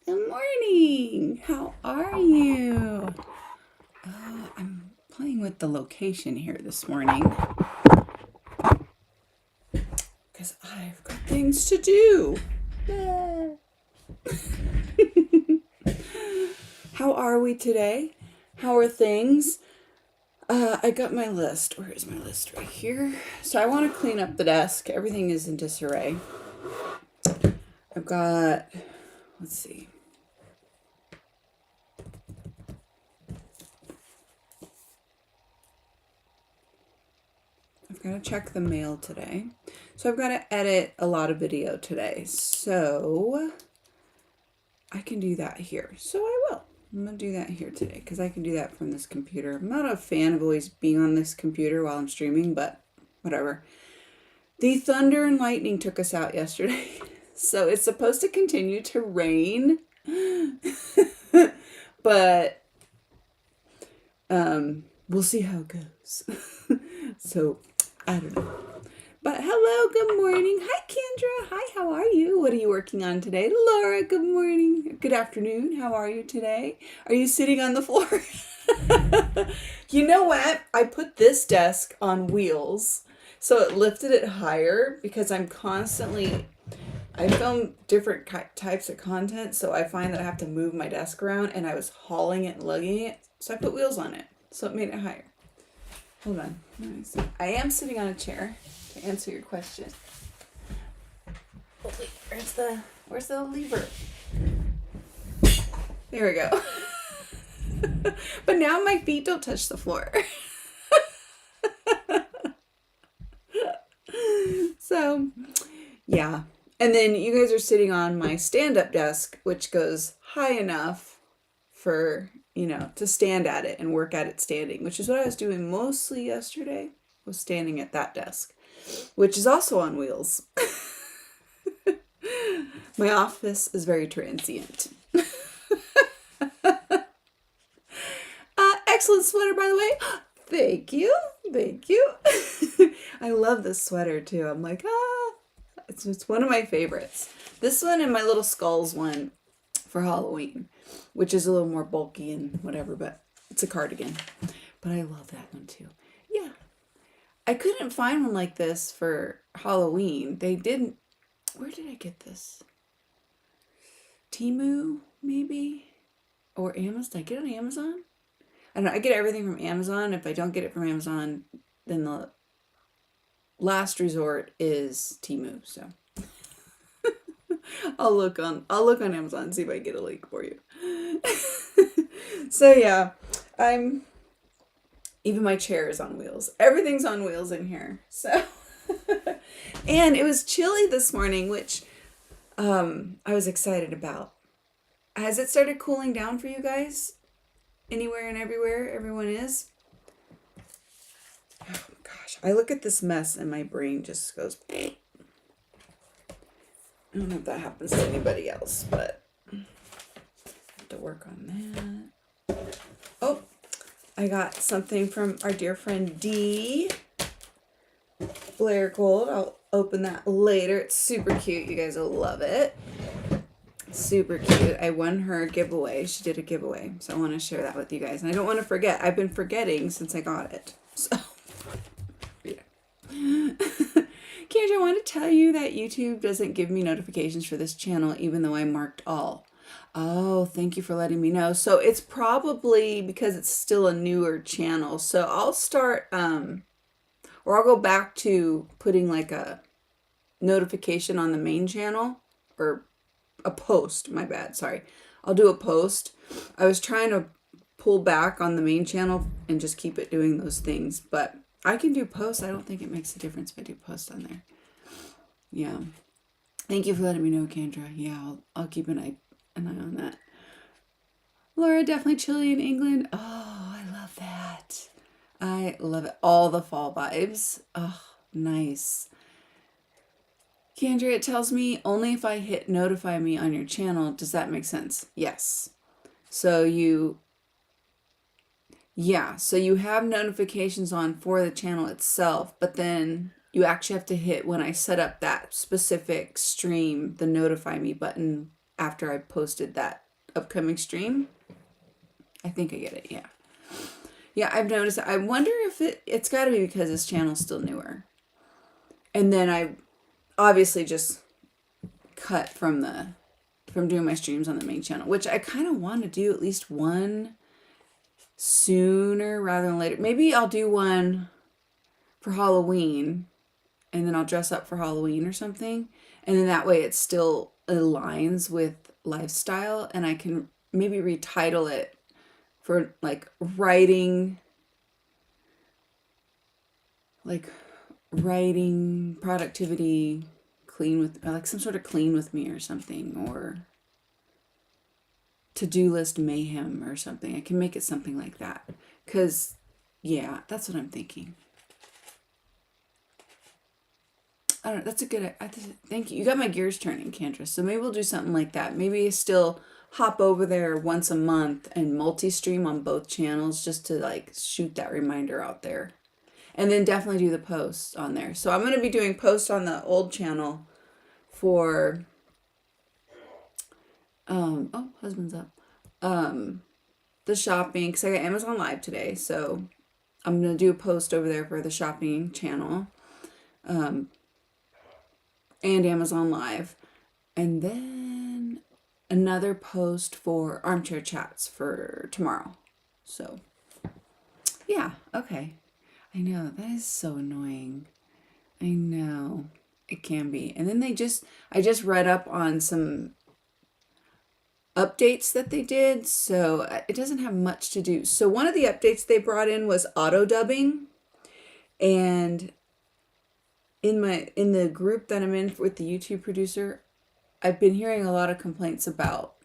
Good morning. How are you? I'm playing with the location here this morning because I've got things to do. How are we today? How are things? I got my list. Where is my list? Right here. So I want to clean up the desk. Everything is in disarray. I've got, let's see. I've got to check the mail today. So I've got to edit a lot of video today. So I can do that here. So I will. I'm going to do that here today because I can do that from this computer. I'm not a fan of always being on this computer while I'm streaming, but whatever. The thunder and lightning took us out yesterday. So it's supposed to continue to rain. But we'll see how it goes. So I don't know. But hello, good morning. Hi, Kendra. Hi, how are you? What are you working on today? Laura, good morning. Good afternoon. How are you today? Are you sitting on the floor? You know what? I put this desk on wheels, so it lifted it higher because I film different types of content, so I find that I have to move my desk around, and I was hauling it and lugging it, so I put wheels on it, so it made it higher. Hold on. I am sitting on a chair to answer your question. Oh wait, where's the lever? There we go. But now my feet don't touch the floor. So, yeah. And then you guys are sitting on my stand-up desk, which goes high enough for, to stand at it and work at it standing, which is what I was doing mostly yesterday, was standing at that desk, which is also on wheels. My office is very transient. Excellent sweater, by the way. Thank you. Thank you. I love this sweater too. I'm like, it's one of my favorites. This one and my little skulls one for Halloween, which is a little more bulky and whatever, but it's a cardigan. But I love that one too. Yeah. I couldn't find one like this for Halloween. They didn't. Where did I get this? Temu, maybe? Or Amazon? Did I get it on Amazon? I don't know. I get everything from Amazon. If I don't get it from Amazon, then the last resort is Temu. So I'll look on Amazon and see if I get a link for you. So yeah, even my chair is on wheels. Everything's on wheels in here. So and it was chilly this morning, which I was excited about. Has it started cooling down for you guys? Anywhere and everywhere everyone is? Oh gosh, I look at this mess and my brain just goes. I don't know if that happens to anybody else, but I have to work on that. Oh, I got something from our dear friend D. Blair Gold. I'll open that later. It's super cute. You guys will love it. Super cute. I won her giveaway. She did a giveaway, so I want to share that with you guys. And I don't want to forget. I've been forgetting since I got it. So, yeah. Kendra, I want to tell you that YouTube doesn't give me notifications for this channel, even though I marked all. Oh, thank you for letting me know. So it's probably because it's still a newer channel. So I'll start, or I'll go back to putting like a notification on the main channel, or a post, my bad, sorry. I'll do a post. I was trying to pull back on the main channel and just keep it doing those things, but I can do posts. I don't think it makes a difference if I do posts on there. Yeah. Thank you for letting me know, Kendra. Yeah, I'll keep an eye on that. Laura, definitely chilly in England. Oh, I love that. I love it. All the fall vibes. Oh, nice. Kendra, it tells me only if I hit notify me on your channel. Does that make sense? Yes. So you have notifications on for the channel itself, but then you actually have to hit, when I set up that specific stream, the notify me button after I posted that upcoming stream. I think I get it, yeah. Yeah, I've noticed. I wonder if it's got to be because this channel's still newer. And then I obviously just cut from doing my streams on the main channel, which I kind of want to do at least one sooner rather than later. Maybe I'll do one for Halloween, and then I'll dress up for Halloween or something. And then that way it still aligns with lifestyle, and I can maybe retitle it for like writing productivity, clean with, like some sort of clean with me or something, or to-do list mayhem or something. I can make it something like that, because yeah, that's what I'm thinking. I don't know, that's a good, thank you. You got my gears turning, Kendra. So maybe we'll do something like that. Maybe still hop over there once a month and multi-stream on both channels, just to like shoot that reminder out there. And then definitely do the posts on there. So I'm going to be doing posts on the old channel for, oh, husband's up, the shopping, because I got Amazon Live today. So I'm going to do a post over there for the shopping channel, and Amazon Live. And then another post for armchair chats for tomorrow. So yeah, okay. I know, that is so annoying. I know, it can be. And then I just read up on some updates that they did, so it doesn't have much to do. So one of the updates they brought in was auto dubbing, and in the group that I'm in with the YouTube producer, I've been hearing a lot of complaints about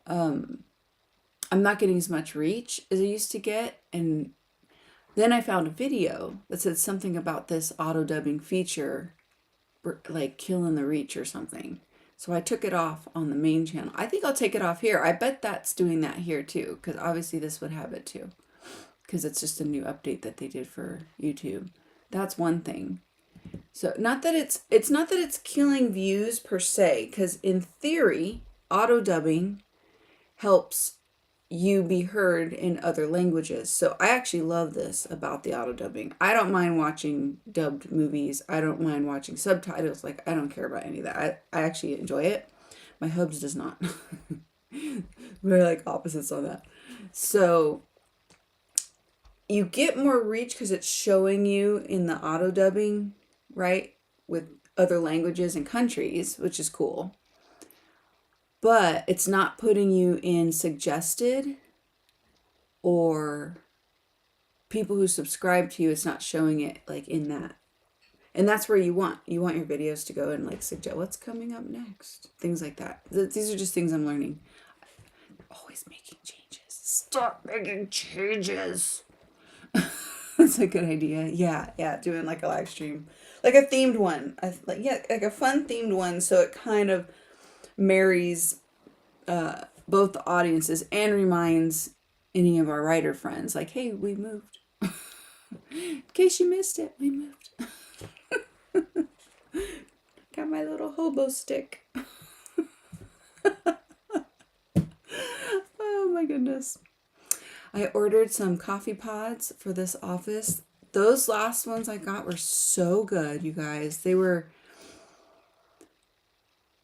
I'm not getting as much reach as I used to get. And then I found a video that said something about this auto dubbing feature like killing the reach or something. So I took it off on the main channel. I think I'll take it off here. I bet that's doing that here too, because obviously this would have it too, because it's just a new update that they did for YouTube. That's one thing. So not that it's not that it's killing views per se, because in theory, auto dubbing helps you be heard in other languages. So I actually love this about the auto dubbing. I don't mind watching dubbed movies. I don't mind watching subtitles. Like, I don't care about any of that. I actually enjoy it. My hubs does not. We're like opposites on that. So you get more reach because it's showing you in the auto dubbing, right, with other languages and countries, which is cool. But it's not putting you in suggested, or people who subscribe to you, it's not showing it like in that. And that's where you want your videos to go and like suggest what's coming up next. Things like that. These are just things I'm learning. Always making changes. Stop making changes. That's a good idea. Yeah. Doing like a live stream. Like a themed one. Like a fun themed one, so it kind of marries both the audiences and reminds any of our writer friends, like, hey, we moved. In case you missed it, we moved. Got my little hobo stick. Oh my goodness. I ordered some coffee pods for this office. Those last ones I got were so good, you guys. They were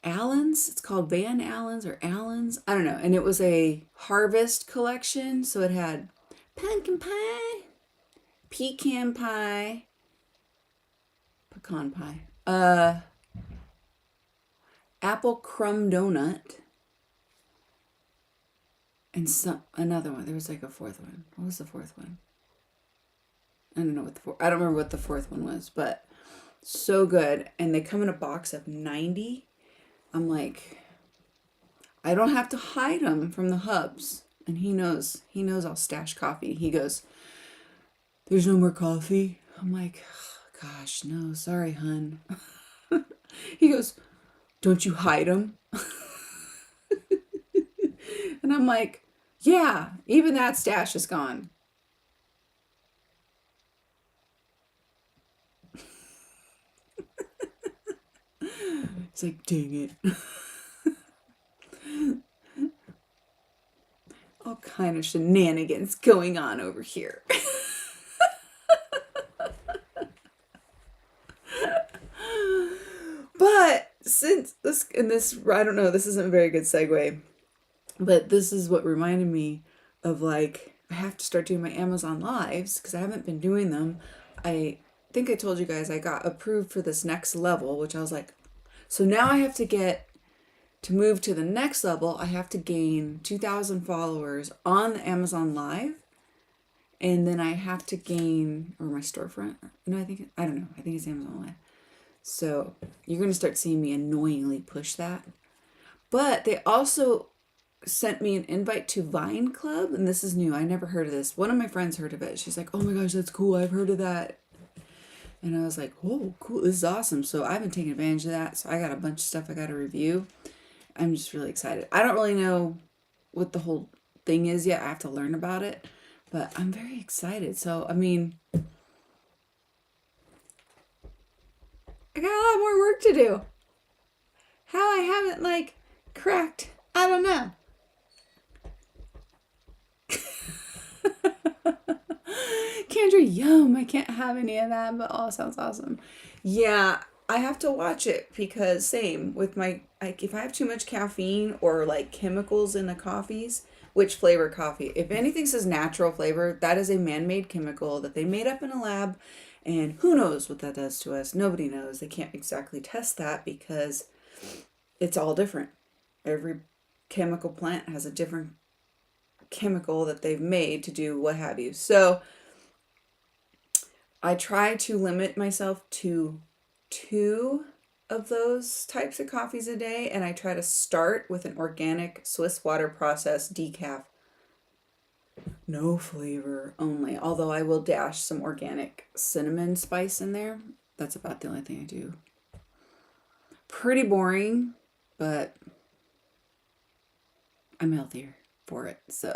Allen's. It's called Van Allen's or Allen's. I don't know. And it was a harvest collection. So it had pumpkin pie, pecan pie, pecan pie, apple crumb donut, and another one. There was like a fourth one. What was the fourth one? I don't know I don't remember what the fourth one was, but so good. And they come in a box of 90. I'm like, I don't have to hide them from the hubs. And he knows I'll stash coffee. He goes, there's no more coffee. I'm like, oh, gosh, no, sorry, hun. He goes, don't you hide them? And I'm like, yeah, even that stash is gone. It's like, dang it. kind of shenanigans going on over here. But since this, I don't know, this isn't a very good segue, but this is what reminded me of, like, I have to start doing my Amazon lives because I haven't been doing them. I think I told you guys I got approved for this next level, which I was like, so now I have to move to the next level, I have to gain 2,000 followers on the Amazon Live. And then I have to gain, or my storefront. No, I don't know. I think it's Amazon Live. So you're going to start seeing me annoyingly push that. But they also sent me an invite to Vine Club. And this is new. I never heard of this. One of my friends heard of it. She's like, oh my gosh, that's cool. I've heard of that. And I was like, oh, cool. This is awesome. So I've been taking advantage of that. So I got a bunch of stuff I got to review. I'm just really excited. I don't really know what the whole thing is yet. I have to learn about it. But I'm very excited. So, I mean, I got a lot more work to do. How I haven't, like, cracked, I don't know. Kendra, yum, I can't have any of that, but oh, sounds awesome. Yeah, I have to watch it because same with my, like, if I have too much caffeine or like chemicals in the coffees, which flavor coffee, if anything says natural flavor, that is a man-made chemical that they made up in a lab, and who knows what that does to us. Nobody knows. They can't exactly test that because it's all different. Every chemical plant has a different chemical that they've made to do what have you. So I try to limit myself to 2 of those types of coffees a day, and I try to start with an organic Swiss water processed decaf. No flavor only, although I will dash some organic cinnamon spice in there. That's about the only thing I do. Pretty boring, but I'm healthier for it, so.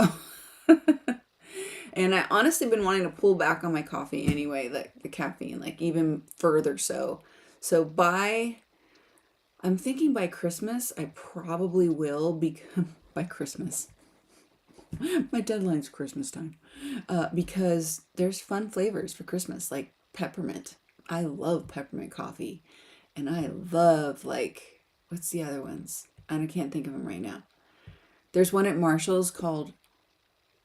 And I honestly been wanting to pull back on my coffee anyway, like the caffeine, like even further so. So I'm thinking by Christmas, I probably will become, by Christmas. My deadline's Christmas time. Because there's fun flavors for Christmas, like peppermint. I love peppermint coffee. And I love, like, what's the other ones? I can't think of them right now. There's one at Marshall's called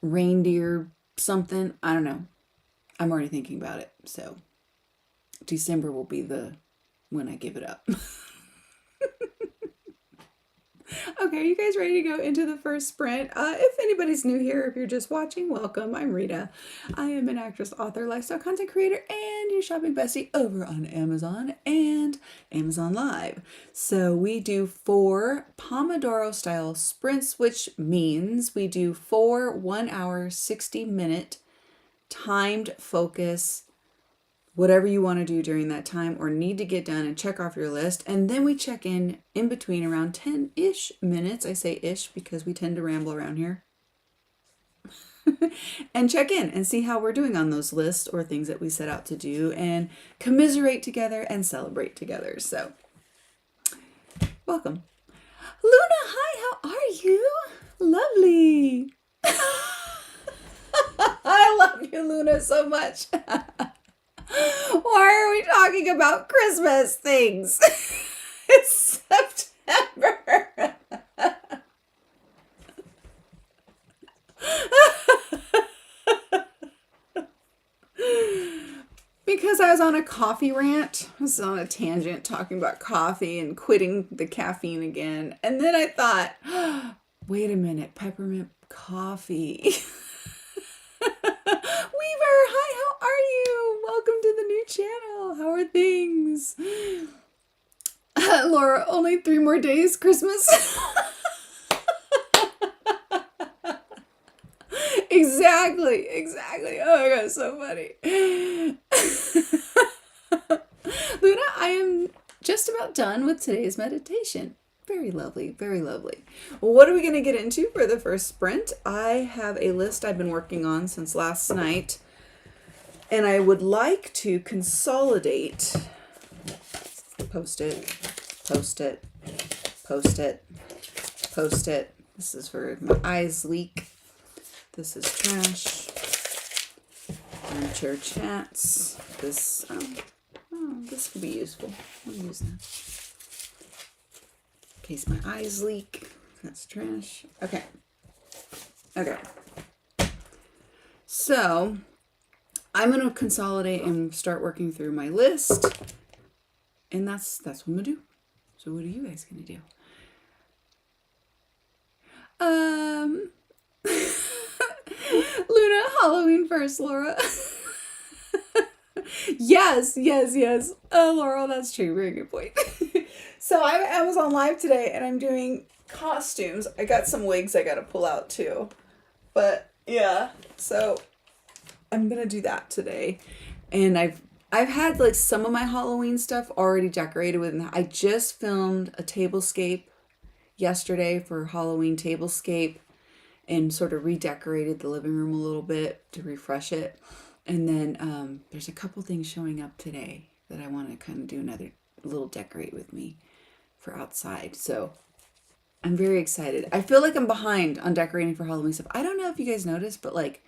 Reindeer something. I don't know. I'm already thinking about it. So December will be when I give it up. Okay, are you guys ready to go into the first sprint? If anybody's new here, if you're just watching, welcome. I'm Rita. I am an actress, author, lifestyle content creator, and your shopping bestie over on Amazon and Amazon Live. So we do 4 Pomodoro style sprints, which means we do 4 1-hour, 60-minute timed focus, whatever you want to do during that time or need to get done and check off your list. And then we check in between around 10-ish minutes. I say ish because we tend to ramble around here. And check in and see how we're doing on those lists or things that we set out to do and commiserate together and celebrate together. So, welcome. Luna, hi, how are you? Lovely. I love you, Luna, so much. Why are we talking about Christmas things? It's September. Because I was on a coffee rant. I was on a tangent talking about coffee and quitting the caffeine again. And then I thought, wait a minute, peppermint coffee. Weaver, hi, how are you? Welcome to the new channel. How are things? Laura, only 3 more days, Christmas. Exactly. Oh my God, so funny. Luna, I am just about done with today's meditation. Very lovely, very lovely. What are we going to get into for the first sprint? I have a list I've been working on since last night, and I would like to consolidate. Post it. This is for my eyes leak. This is trash. Armchair chats. This, this could be useful. I'll use that. In case my eyes leak. That's trash. Okay. Okay. So, I'm going to consolidate and start working through my list. And that's what I'm going to do. So what are you guys going to do? Luna, Halloween first, Laura. Yes. Laura, that's true. Very good point. So I'm at Amazon Live today and I'm doing costumes. I got some wigs I got to pull out too. But yeah, so I'm going to do that today. And I've had like some of my Halloween stuff already decorated with. I just filmed a tablescape yesterday for Halloween tablescape and sort of redecorated the living room a little bit to refresh it. And then there's a couple things showing up today that I want to kind of do another little decorate with me for outside. So I'm very excited. I feel like I'm behind on decorating for Halloween stuff. I don't know if you guys noticed, but like,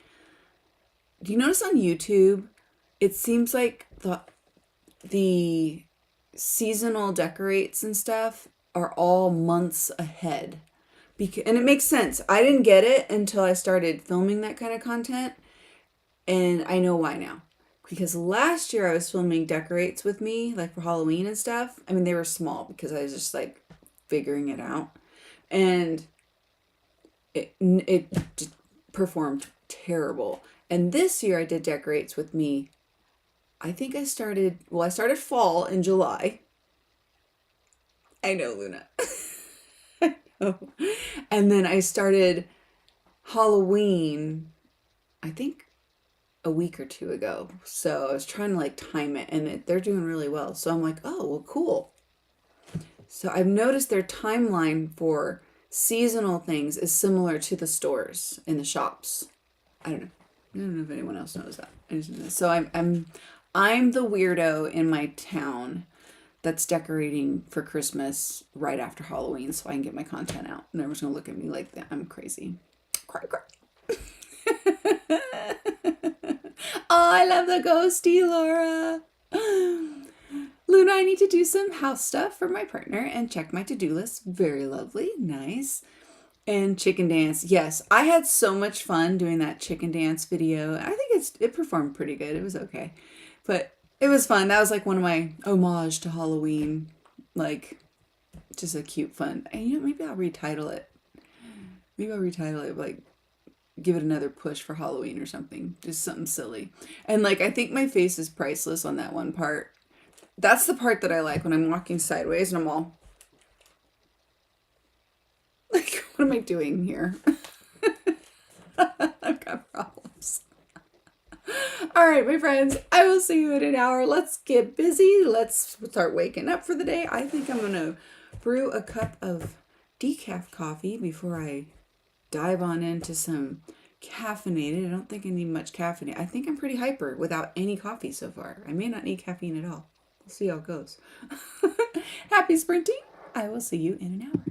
do you notice on YouTube, it seems like the seasonal decorates and stuff are all months ahead. And it makes sense. I didn't get it until I started filming that kind of content. And I know why now. Because last year I was filming decorates with me, like for Halloween and stuff. I mean, they were small because I was just like figuring it out. And it performed terrible. And this year I did decorates with me. I think I started fall in July. I know, Luna. I know. And then I started Halloween, I think a week or two ago. So I was trying to like time it and they're doing really well. So I'm like, oh, well, cool. So I've noticed their timeline for seasonal things is similar to the stores in the shops. I don't know if anyone else knows that. So I'm the weirdo in my town that's decorating for Christmas right after Halloween so I can get my content out. And everyone's going to look at me like that. I'm crazy. Cry. Oh, I love the ghosty, Laura. Luna, I need to do some house stuff for my partner and check my to-do list. Very lovely. Nice. And chicken dance. Yes, I had so much fun doing that chicken dance video. I think it performed pretty good. It was okay. But it was fun. That was like one of my homage to Halloween. Like, just a cute fun. And maybe I'll retitle it. Like, give it another push for Halloween or something. Just something silly. And like, I think my face is priceless on that one part. That's the part that I like when I'm walking sideways and I'm all like, what am I doing here? I've got problems. All right, my friends, I will see you in an hour. Let's get busy. Let's start waking up for the day. I think I'm going to brew a cup of decaf coffee before I dive on into some caffeinated. I don't think I need much caffeine. I think I'm pretty hyper without any coffee so far. I may not need caffeine at all. We'll see how it goes. Happy sprinting. I will see you in an hour.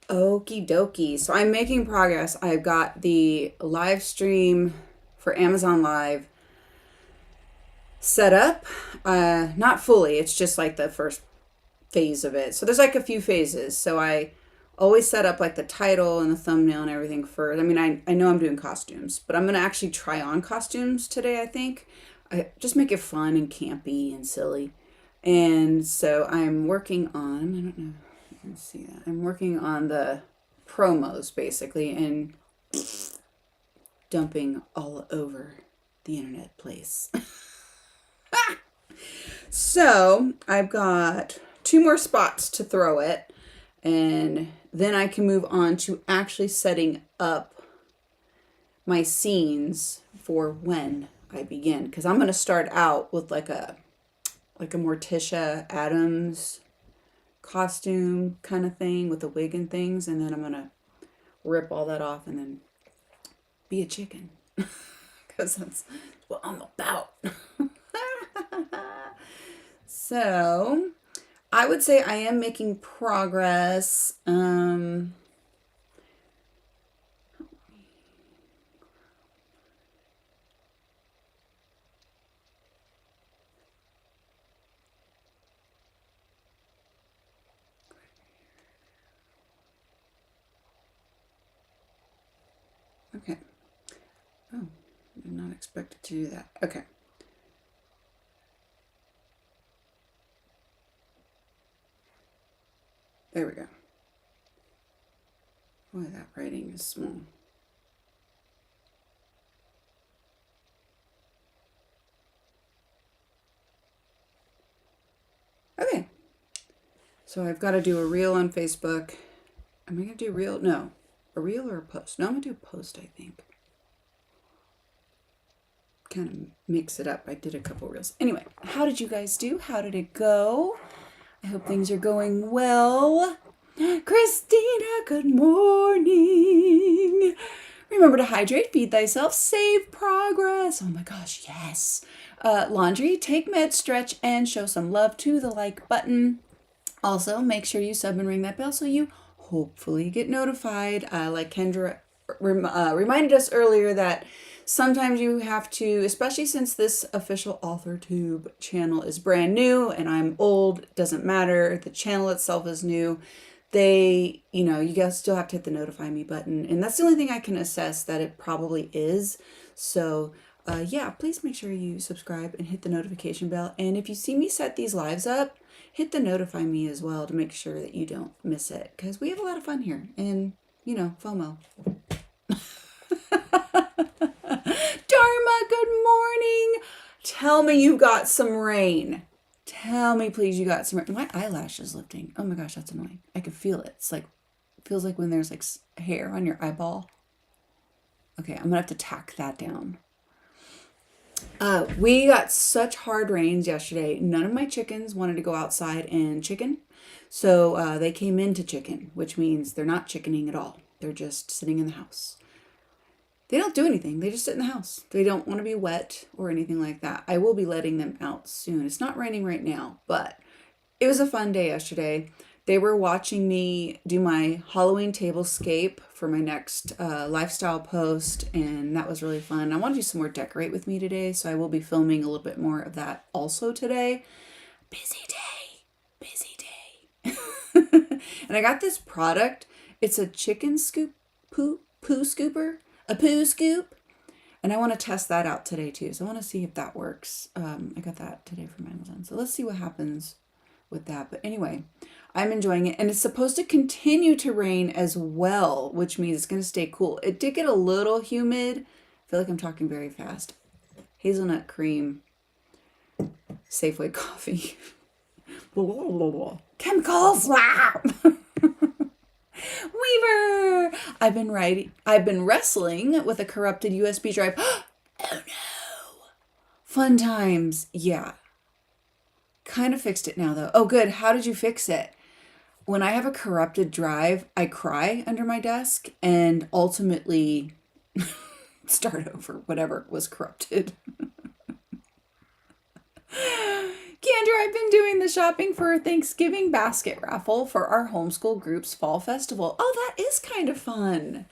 Okie dokie. So I'm making progress. I've got the live stream for Amazon Live set up. Not fully. It's just like the first phase of it. So there's like a few phases. So I always set up like the title and the thumbnail and everything first. I mean, I know I'm doing costumes, but I'm going to actually try on costumes today, I think. I just make it fun and campy and silly. And so I'm working on, I don't know, you can see that. I'm working on the promos basically and dumping all over the internet place. So I've got 2 more spots to throw it, and then I can move on to actually setting up my scenes for when I begin, because I'm going to start out with like a Morticia Adams costume kind of thing with a wig and things, and then I'm going to rip all that off and then be a chicken, because that's what I'm about. So I would say I am making progress. Okay. Oh, I did not expect it to do that. Okay. There we go. Boy, that writing is small. Okay. So I've got to do a reel on Facebook. Am I going to do reel? No. A reel or a post? No, I'm going to do a post, I think. Kind of mix it up. I did a couple reels. Anyway, how did you guys do? How did it go? I hope things are going well. Christina, good morning. Remember to hydrate, feed thyself, save progress. Oh my gosh, yes. Laundry, take med, stretch, and show some love to the like button. Also, make sure you sub and ring that bell so you hopefully get notified. Like Kendra reminded us earlier that sometimes you have to, especially since this official Authortube channel is brand new and I'm old, doesn't matter. The channel itself is new. You guys still have to hit the notify me button. And that's the only thing I can assess that it probably is. So yeah, please make sure you subscribe and hit the notification bell. And if you see me set these lives up, hit the notify me as well to make sure that you don't miss it. Because we have a lot of fun here. And, FOMO. Dharma, good morning. Tell me you got some rain. Tell me, please, you got some rain. My eyelash is lifting. Oh my gosh, that's annoying. I can feel it. It feels like when there's like hair on your eyeball. Okay, I'm going to have to tack that down. We got such hard rains yesterday. None of my chickens wanted to go outside and chicken. So they came into chicken, which means they're not chickening at all. They're just sitting in the house. They don't do anything. They just sit in the house. They don't want to be wet or anything like that. I will be letting them out soon. It's not raining right now, but it was a fun day yesterday. They were watching me do my Halloween tablescape for my next lifestyle post, and that was really fun. I want to do some more decorate with me today, so I will be filming a little bit more of that also today. Busy day. And I got this product. It's a chicken scoop, poo scooper. A poo scoop, and I want to test that out today too. So I want to see if that works. I got that today from Amazon. So let's see what happens with that. But anyway, I'm enjoying it, and it's supposed to continue to rain as well, which means it's going to stay cool. It did get a little humid. I feel like I'm talking very fast. Hazelnut cream, Safeway coffee, chemicals. Weaver! I've been wrestling with a corrupted USB drive. Oh no! Fun times. Yeah. Kind of fixed it now though. Oh good. How did you fix it? When I have a corrupted drive, I cry under my desk and ultimately start over whatever was corrupted. Kendra, I've been doing the shopping for Thanksgiving basket raffle for our homeschool group's fall festival. Oh, that is kind of fun.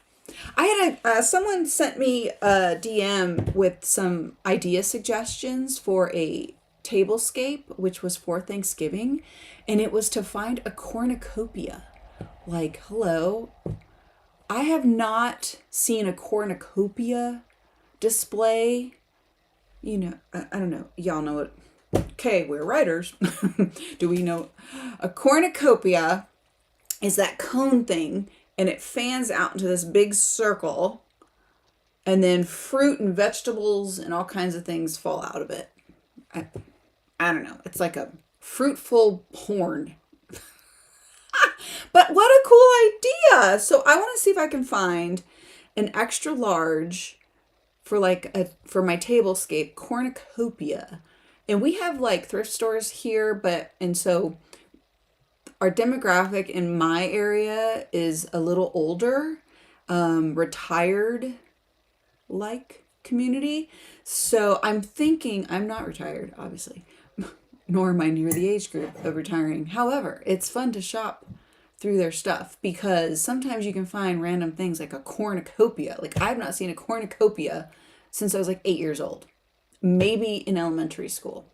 I had someone sent me a DM with some idea suggestions for a tablescape, which was for Thanksgiving, and it was to find a cornucopia. Like, hello, I have not seen a cornucopia display. You know, I don't know. Y'all know it. Okay, we're writers. Do we know? A cornucopia is that cone thing, and it fans out into this big circle, and then fruit and vegetables and all kinds of things fall out of it. I don't know. It's like a fruitful horn. But what a cool idea. So I want to see if I can find an extra large for for my tablescape cornucopia. And we have like thrift stores here, and so our demographic in my area is a little older, retired like community. So I'm thinking, I'm not retired, obviously, nor am I near the age group of retiring. However, it's fun to shop through their stuff because sometimes you can find random things like a cornucopia. Like I've not seen a cornucopia since I was like 8 years old, maybe in elementary school.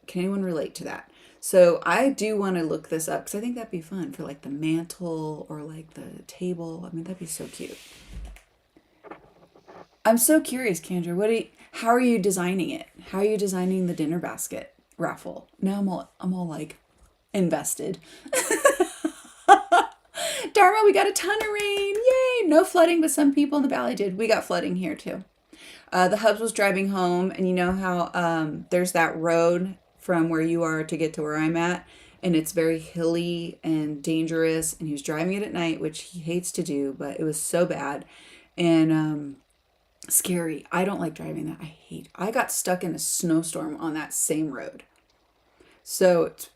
Can anyone relate to that? So I do want to look this up because I think that'd be fun for like the mantle or like the table. I mean, that'd be so cute. I'm so curious, Kendra. How are you designing it? How are you designing the dinner basket raffle? Now I'm all like invested. Dharma, we got a ton of rain. Yay! No flooding, but some people in the valley did. We got flooding here too. The hubs was driving home, and you know how there's that road from where you are to get to where I'm at, and it's very hilly and dangerous, and he was driving it at night, which he hates to do, but it was so bad and scary. I don't like driving that. I got stuck in a snowstorm on that same road. So it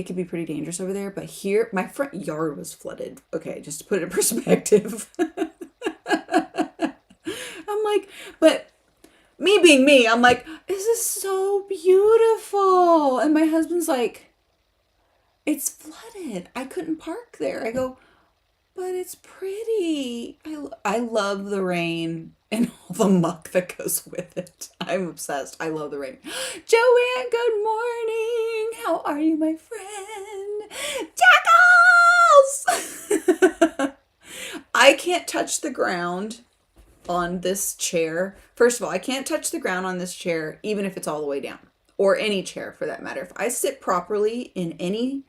could be pretty dangerous over there, but here my front yard was flooded. Okay, just to put it in perspective. I'm like, but me being me, I'm like, this is so beautiful. And my husband's like, it's flooded. I couldn't park there. I go, but it's pretty. I love the rain and all the muck that goes with it. I'm obsessed. I love the rain. Joanne, good morning. How are you, my friend? Jackals! I can't touch the ground on this chair. First of all, I can't touch the ground on this chair, even if it's all the way down, or any chair for that matter. If I sit properly in any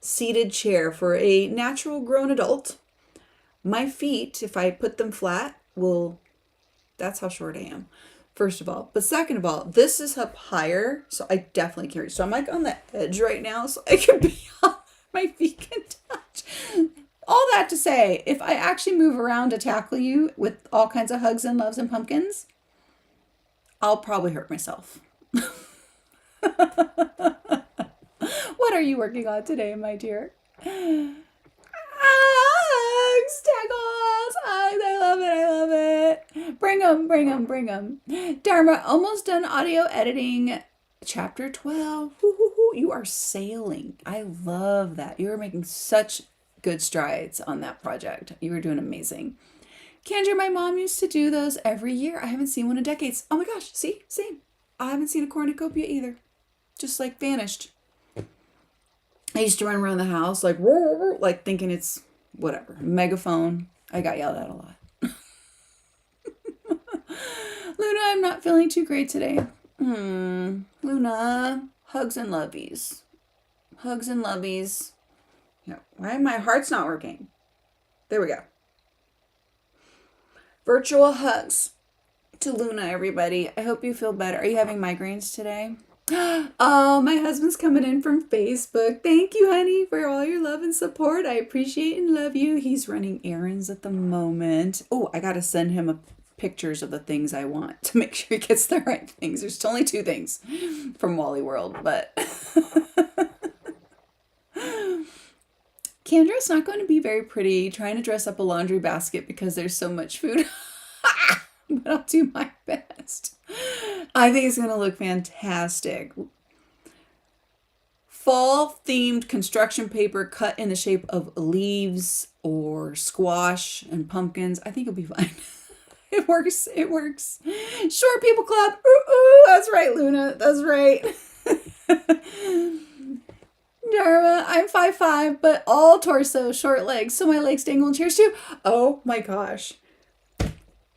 seated chair for a natural grown adult, my feet, if I put them flat, that's how short I am, first of all. But second of all, this is up higher, so I definitely can't reach. So I'm like on the edge right now, so I can be on my feet can touch. All that to say, if I actually move around to tackle you with all kinds of hugs and loves and pumpkins, I'll probably hurt myself. What are you working on today, my dear? Hugs, tackles, hugs, I love it. Bring them. Dharma, almost done audio editing. Chapter 12. You are sailing. I love that. You are making such good strides on that project. You were doing amazing. Kendra, my mom used to do those every year. I haven't seen one in decades. Oh my gosh, see? Same. I haven't seen a cornucopia either. Just like vanished. I used to run around the house like thinking it's whatever. Megaphone. I got yelled at a lot. Luna, I'm not feeling too great today. Luna, hugs and lovies. Hugs and lovies. Yeah. Why my heart's not working? There we go. Virtual hugs to Luna, everybody. I hope you feel better. Are you having migraines today? Oh, my husband's coming in from Facebook. Thank you, honey, for all your love and support. I appreciate and love you. He's running errands at the moment. Oh, I got to send him pictures of the things I want to make sure he gets the right things. There's only 2 things from Wally World, but Kendra's not going to be very pretty trying to dress up a laundry basket because there's so much food. But I'll do my best. I think it's going to look fantastic. fall themed construction paper cut in the shape of leaves or squash and pumpkins. I think it'll be fine. It works. It works. Short People Club. Ooh, ooh, that's right, Luna. That's right. Dharma, I'm 5'5", but all torso, short legs, so my legs dangle in chairs too. Oh my gosh.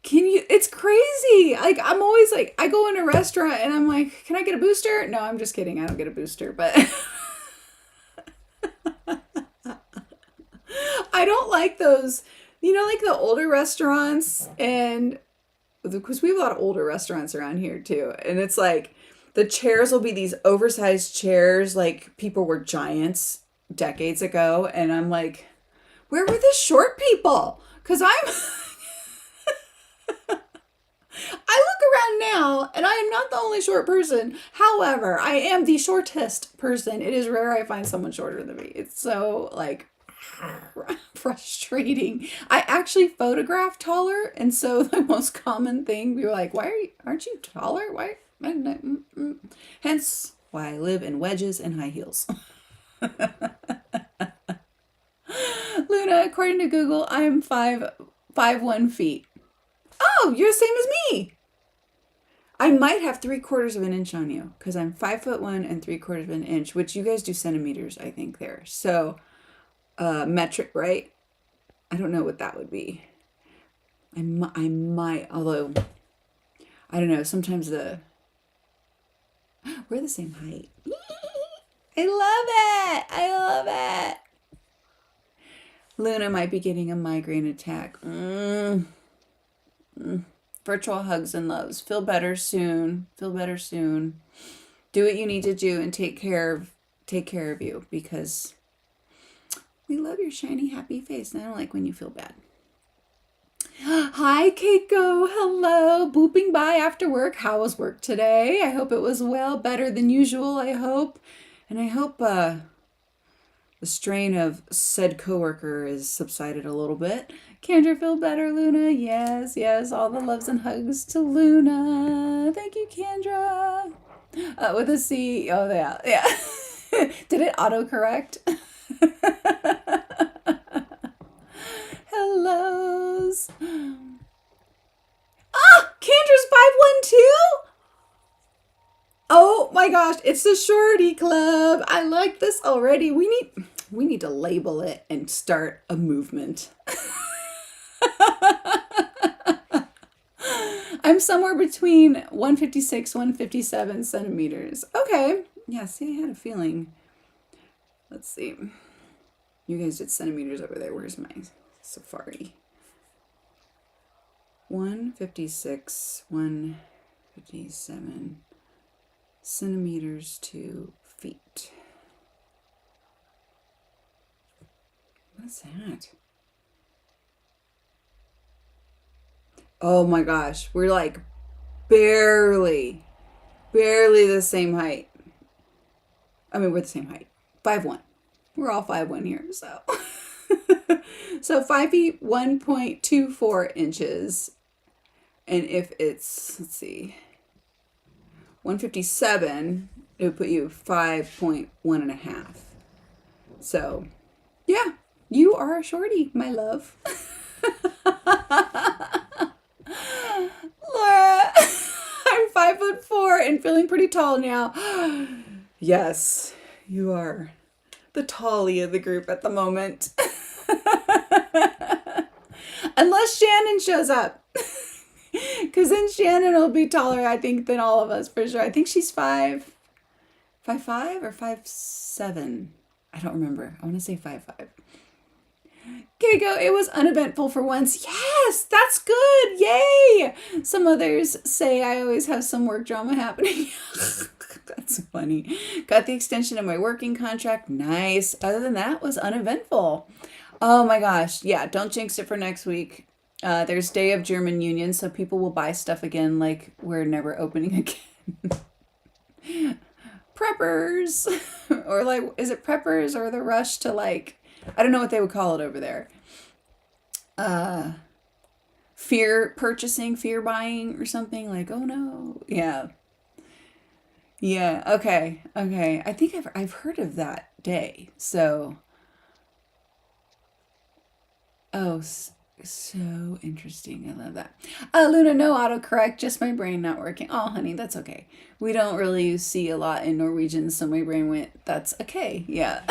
Can you, it's crazy. Like, I'm always like, I go in a restaurant and I'm like, can I get a booster? No, I'm just kidding. I don't get a booster, but I don't like those, you know, like the older restaurants, and because we have a lot of older restaurants around here too. And it's like, the chairs will be these oversized chairs, like people were giants decades ago. And I'm like, where were the short people? Because I look around now and I am not the only short person. However, I am the shortest person. It is rare I find someone shorter than me. It's so like frustrating. I actually photograph taller. And so the most common thing, we were like, aren't you taller? Why? Hence why I live in wedges and high heels. Luna, according to Google, I am 5'1" feet. Oh, you're the same as me. I might have 3/4 of an inch on you because I'm 5'1" and 3/4 of an inch, which you guys do centimeters, I think there. So, metric, right? I don't know what that would be. I might, although I don't know. Sometimes we're the same height. I love it. I love it. Luna might be getting a migraine attack. Virtual hugs and loves. Feel better soon. Feel better soon. Do what you need to do and take care of you, because we love your shiny, happy face. And I don't like when you feel bad. Hi, Keiko. Hello. Booping by after work. How was work today? I hope it was well, better than usual, I hope. And I hope the strain of said coworker is subsided a little bit. Kendra, feel better, Luna? Yes, yes. All the loves and hugs to Luna. Thank you, Kendra. With a C. Oh, yeah. Yeah. Did it autocorrect? Hellos. Ah, Kendra's 5'1" too? Oh my gosh, it's the Shorty Club. I like this already. We need to label it and start a movement. I'm somewhere between 156, 157 centimeters. Okay. Yeah, see, I had a feeling. Let's see. You guys did centimeters over there. Where's my Safari? 156, 157 centimeters to feet. What's that? Oh my gosh, we're like barely the same height. I mean, we're the same height. 5'1". We're all 5'1" here, so. So 5 feet, 1.24 inches. And if it's, let's see, 157, it would put you 5.1.5. So, yeah, you are a shorty, my love. Laura, I'm 5'4" and feeling pretty tall now. Yes, you are the tallie of the group at the moment. Unless Shannon shows up. Because then Shannon will be taller, I think, than all of us, for sure. I think she's 5'5" or 5'7". I don't remember. I want to say 5'5". Keiko, it was uneventful for once. Yes, that's good. Yay. Some others say I always have some work drama happening. That's funny. Got the extension of my working contract. Nice. Other than that, it was uneventful. Oh my gosh. Yeah, don't jinx it for next week. There's Day of German Union, so people will buy stuff again like we're never opening again. Preppers. Or like, is it preppers or the rush to like, I don't know what they would call it over there. Fear purchasing, fear buying or something like, oh no. Yeah. Yeah, okay. Okay. I think I've heard of that day. So, oh, so interesting. I love that. Luna, no autocorrect, just my brain not working. Oh, honey, that's okay. We don't really see a lot in Norwegian, so my brain went, that's okay. Yeah.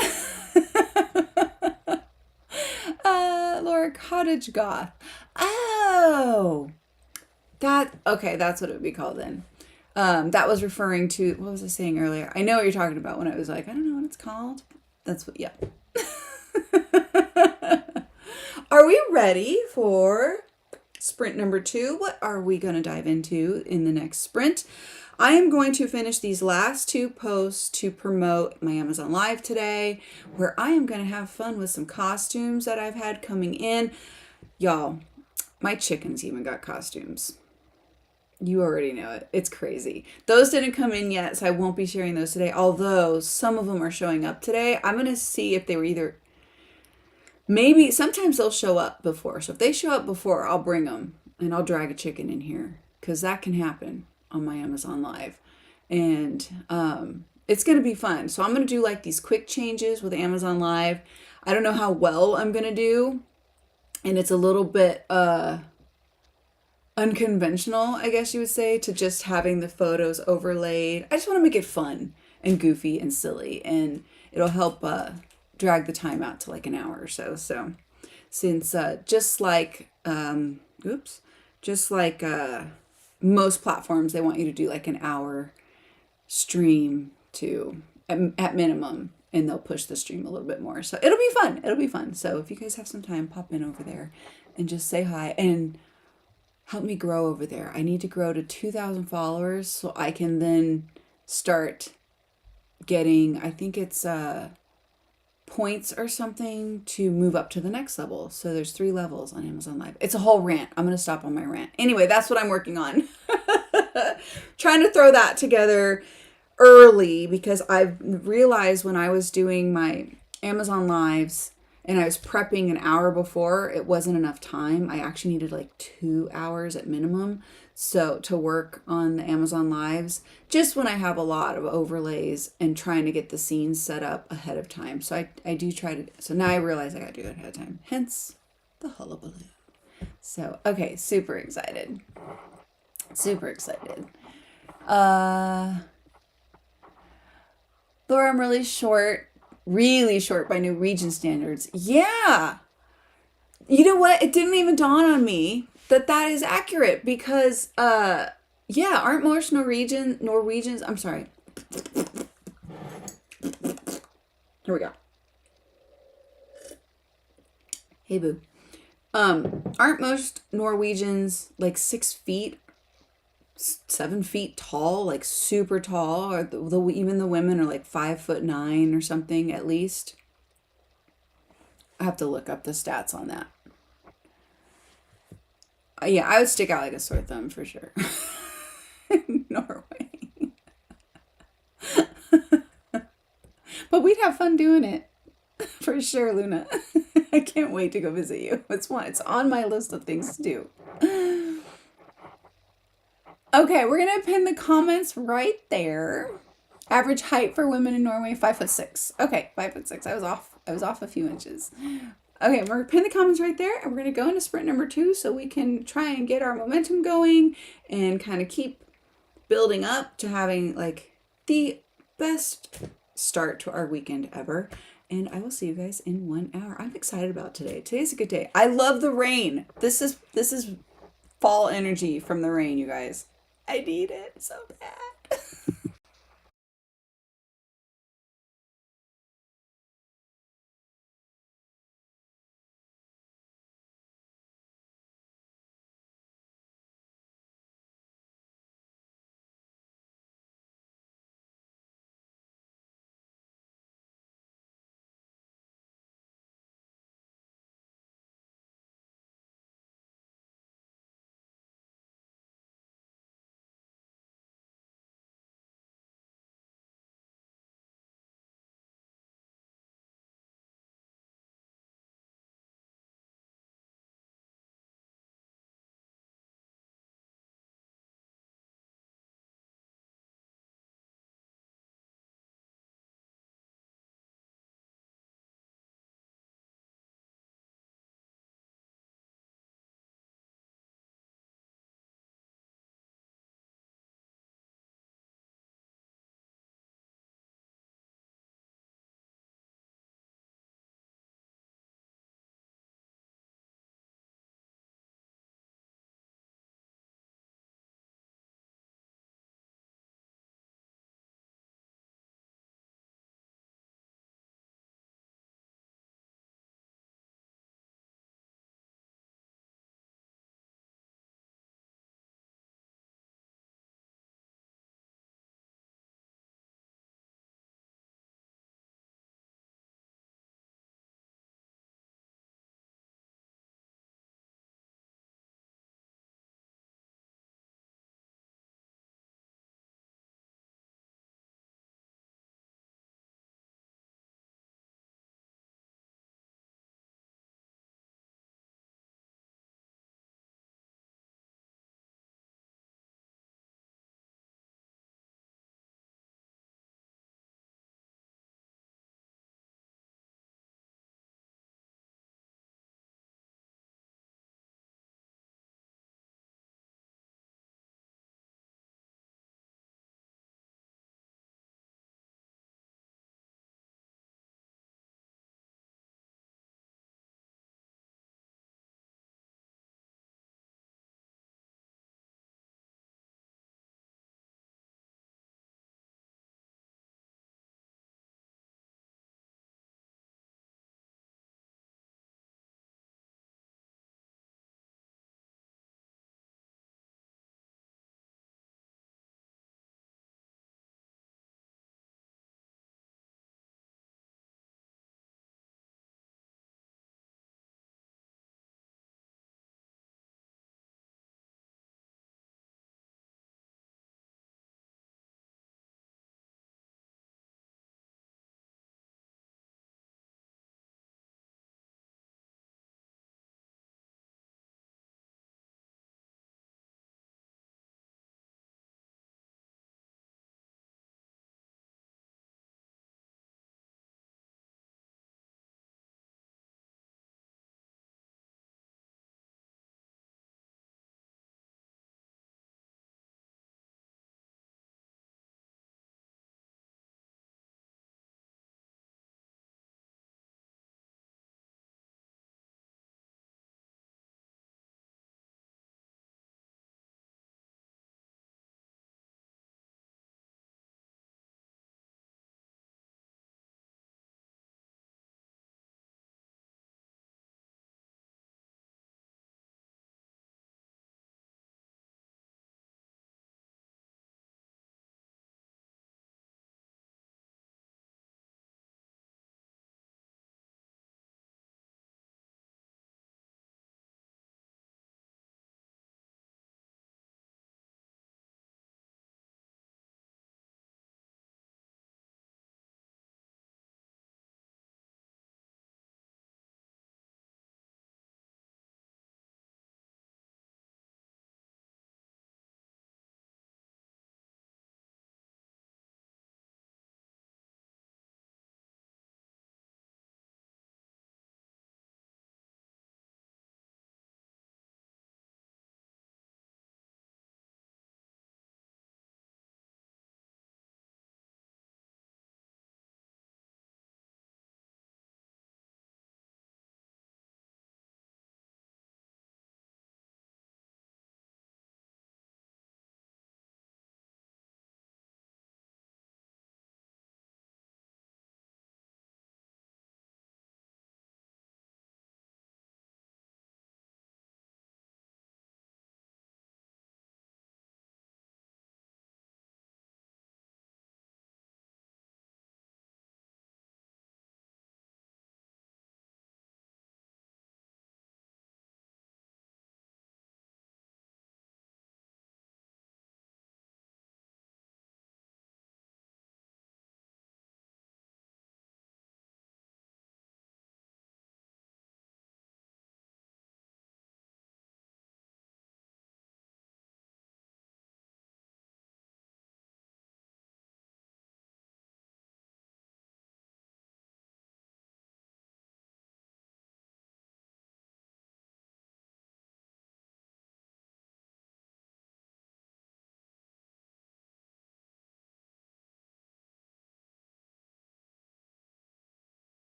Laura, cottage goth. Oh, that okay, that's what it would be called then. That was referring to what was I saying earlier? I know what you're talking about when I was like, I don't know what it's called. That's what, yeah. Are we ready for sprint number 2? What are we going to dive into in the next sprint? I am going to finish these last 2 posts to promote my Amazon Live today, where I am going to have fun with some costumes that I've had coming in. Y'all, my chickens even got costumes. You already know it. It's crazy. Those didn't come in yet, so I won't be sharing those today. Although some of them are showing up today. I'm going to see if they were either, maybe, sometimes they'll show up before. So if they show up before, I'll bring them and I'll drag a chicken in here because that can happen on my Amazon Live. And it's going to be fun. So I'm going to do like these quick changes with Amazon Live. I don't know how well I'm going to do. And it's a little bit unconventional, I guess you would say, to just having the photos overlaid. I just want to make it fun and goofy and silly, and it'll help drag the time out to like an hour or so. So, since just like, oops, just like most platforms, they want you to do like an hour stream to at minimum, and they'll push the stream a little bit more. So it'll be fun. It'll be fun. So if you guys have some time, pop in over there and just say hi and help me grow over there. I need to grow to 2,000 followers so I can then start getting, I think it's points or something to move up to the next level. So there's 3 levels on Amazon Live. It's a whole rant. I'm going to stop on my rant. Anyway, that's what I'm working on. Trying to throw that together early because I've realized when I was doing my Amazon Lives and I was prepping an hour before, it wasn't enough time. I actually needed like 2 hours at minimum. So to work on the Amazon Lives, just when I have a lot of overlays and trying to get the scenes set up ahead of time. So I do try to, so now I realize I gotta do it ahead of time. Hence the hullabaloo. So, okay, super excited. Super excited. Laura, I'm really short by Norwegian standards. Yeah. You know what? It didn't even dawn on me that that is accurate because, yeah, aren't most Norwegians, I'm sorry. Here we go. Hey, boo. Aren't most Norwegians like 6 feet, 7 feet tall, like super tall? Or even the women are like 5'9" or something at least. I have to look up the stats on that. Yeah, I would stick out like a sore thumb for sure. Norway. But we'd have fun doing it. For sure, Luna. I can't wait to go visit you. It's on my list of things to do. Okay, we're gonna pin the comments right there. Average height for women in Norway, 5'6". Okay, 5'6". I was off. I was off a few inches. Okay, we're gonna pin the comments right there, and we're gonna go into sprint number 2 so we can try and get our momentum going and kind of keep building up to having like the best start to our weekend ever. And I will see you guys in 1 hour. I'm excited about today. Today's a good day. I love the rain. This is fall energy from the rain, you guys. I need it so bad.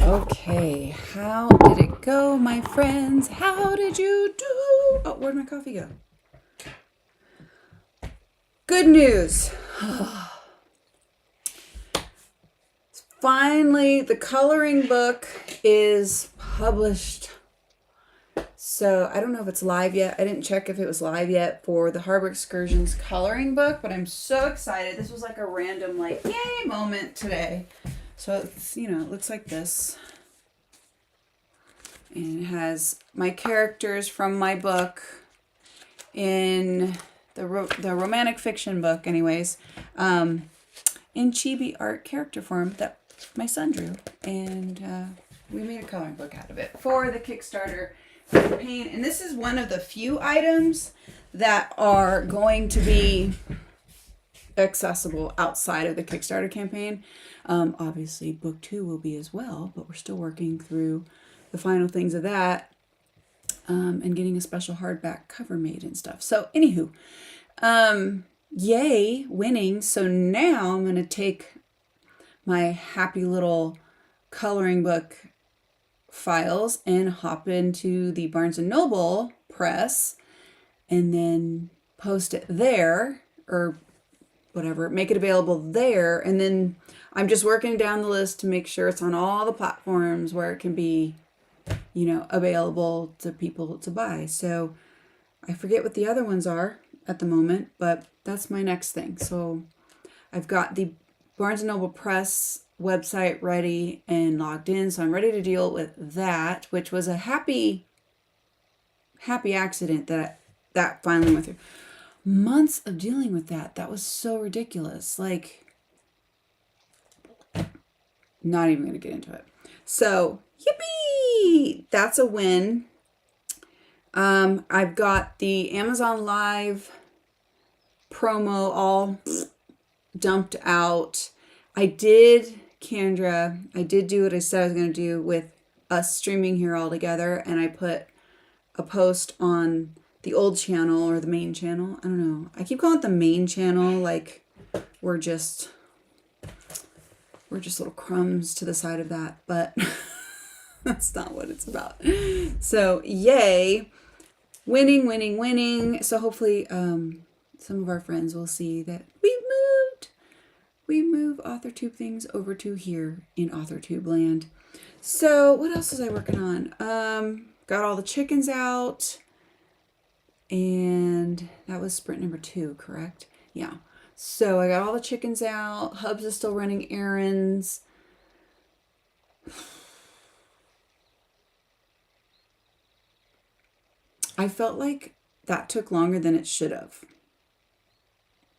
Okay, how did it go, my friends? How did you do? Oh, where'd my coffee go? Good news. Finally, the coloring book is published. So I don't know if it's live yet. I didn't check if it was live yet for the Harbor Excursions coloring book, but I'm so excited. This was like a random, like, yay moment today. So it's, you know, it looks like this. And it has my characters from my book in the romantic fiction book, anyways, in chibi art character form that my son drew. And we made a coloring book out of it for the Kickstarter campaign. And this is one of the few items that are going to be accessible outside of the Kickstarter campaign. Obviously, book 2 will be as well, but we're still working through the final things of that, and getting a special hardback cover made and stuff. So, anywho, yay, winning. So now I'm going to take my happy little coloring book files and hop into the Barnes & Noble press and then post it there, or whatever, make it available there. And then I'm just working down the list to make sure it's on all the platforms where it can be, you know, available to people to buy. So I forget what the other ones are at the moment, but that's my next thing. So I've got the Barnes & Noble Press website ready and logged in, so I'm ready to deal with that, which was a happy accident that finally went through. Months of dealing with that was so ridiculous. Like, not even gonna get into it. So yippee, that's a win. I've got the Amazon Live promo all dumped out. I did do what I said I was going to do with us streaming here all together, and I put a post on the old channel or the main channel. I don't know. I keep calling it the main channel, like we're just little crumbs to the side of that, but that's not what it's about. So yay, winning. So hopefully some of our friends will see that we move Authortube things over to here in Authortube land. So what else was I working on? Got all the chickens out, and that was sprint number 2, correct? Yeah. So I got all the chickens out. Hubs is still running errands. I felt like that took longer than it should have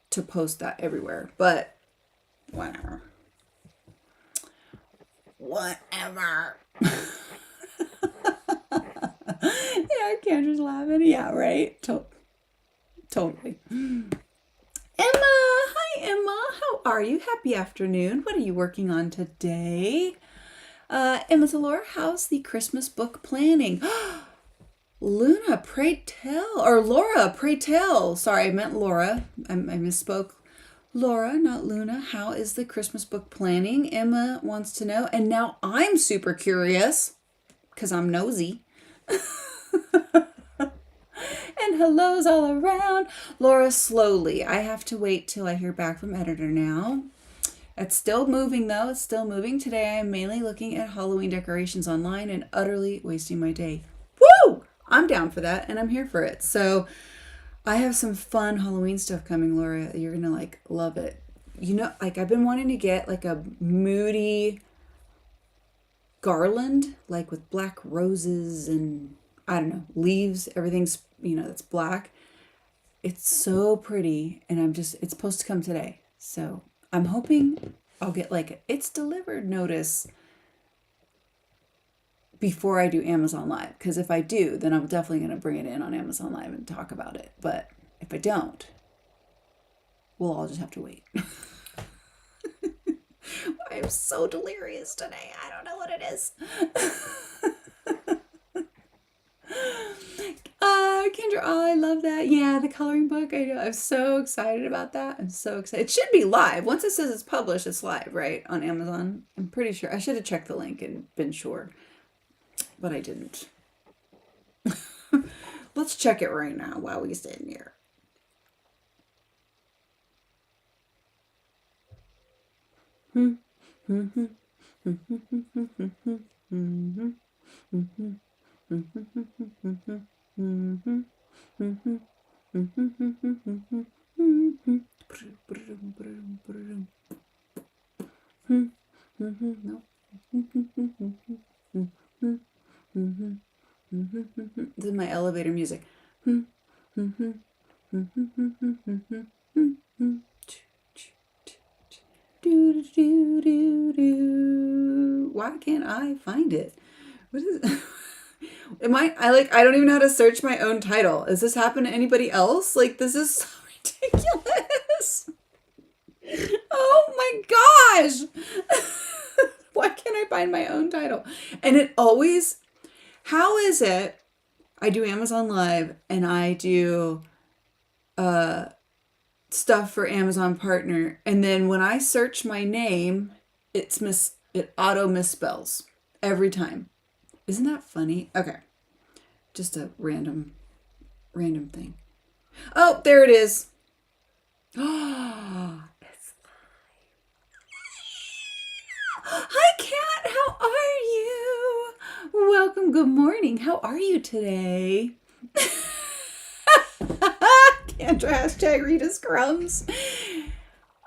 to post that everywhere, but whatever. Yeah, Kendra's laughing. Yeah, right. Totally. Emma, hi Emma. How are you? Happy afternoon. What are you working on today? Emma Laura, how's the Christmas book planning? Luna, pray tell. Or Laura, pray tell. Sorry, I meant Laura. I misspoke. Laura, not Luna. How is the Christmas book planning? Emma wants to know. And now I'm super curious because I'm nosy. And hellos all around. Laura, slowly. I have to wait till I hear back from editor now. It's still moving though. It's still moving. Today I am mainly looking at Halloween decorations online and utterly wasting my day. Woo! I'm down for that and I'm here for it. So I have some fun Halloween stuff coming, Laura. You're going to like love it. You know, like I've been wanting to get like a moody garland, like with black roses and I don't know, leaves, everything's, you know, that's black. It's so pretty and it's supposed to come today. So I'm hoping I'll get like it's delivered notice before I do Amazon Live. Because if I do, then I'm definitely going to bring it in on Amazon Live and talk about it. But if I don't, we'll all just have to wait. I'm so delirious today. I don't know what it is. Oh, Kendra, oh, I love that. Yeah, the coloring book. I know. I'm so excited about that. I'm so excited. It should be live. Once it says it's published, it's live, right? On Amazon. I'm pretty sure. I should have checked the link and been sure, but I didn't. Let's check it right now while we sit in here. This is my elevator music. Why can't I find it? What is it? I don't even know how to search my own title. Does this happen to anybody else? Like, this is so ridiculous. Oh my gosh. Why can't I find my own title? And it always, how is it I do Amazon Live and I do stuff for Amazon Partner, and then when I search my name, it auto misspells every time. Isn't that funny? Okay. Just a random thing. Oh, there it is. Oh, it's live. Hi, Kat. How are you? Welcome. Good morning. How are you today? Kendra, hashtag Rita's Crumbs.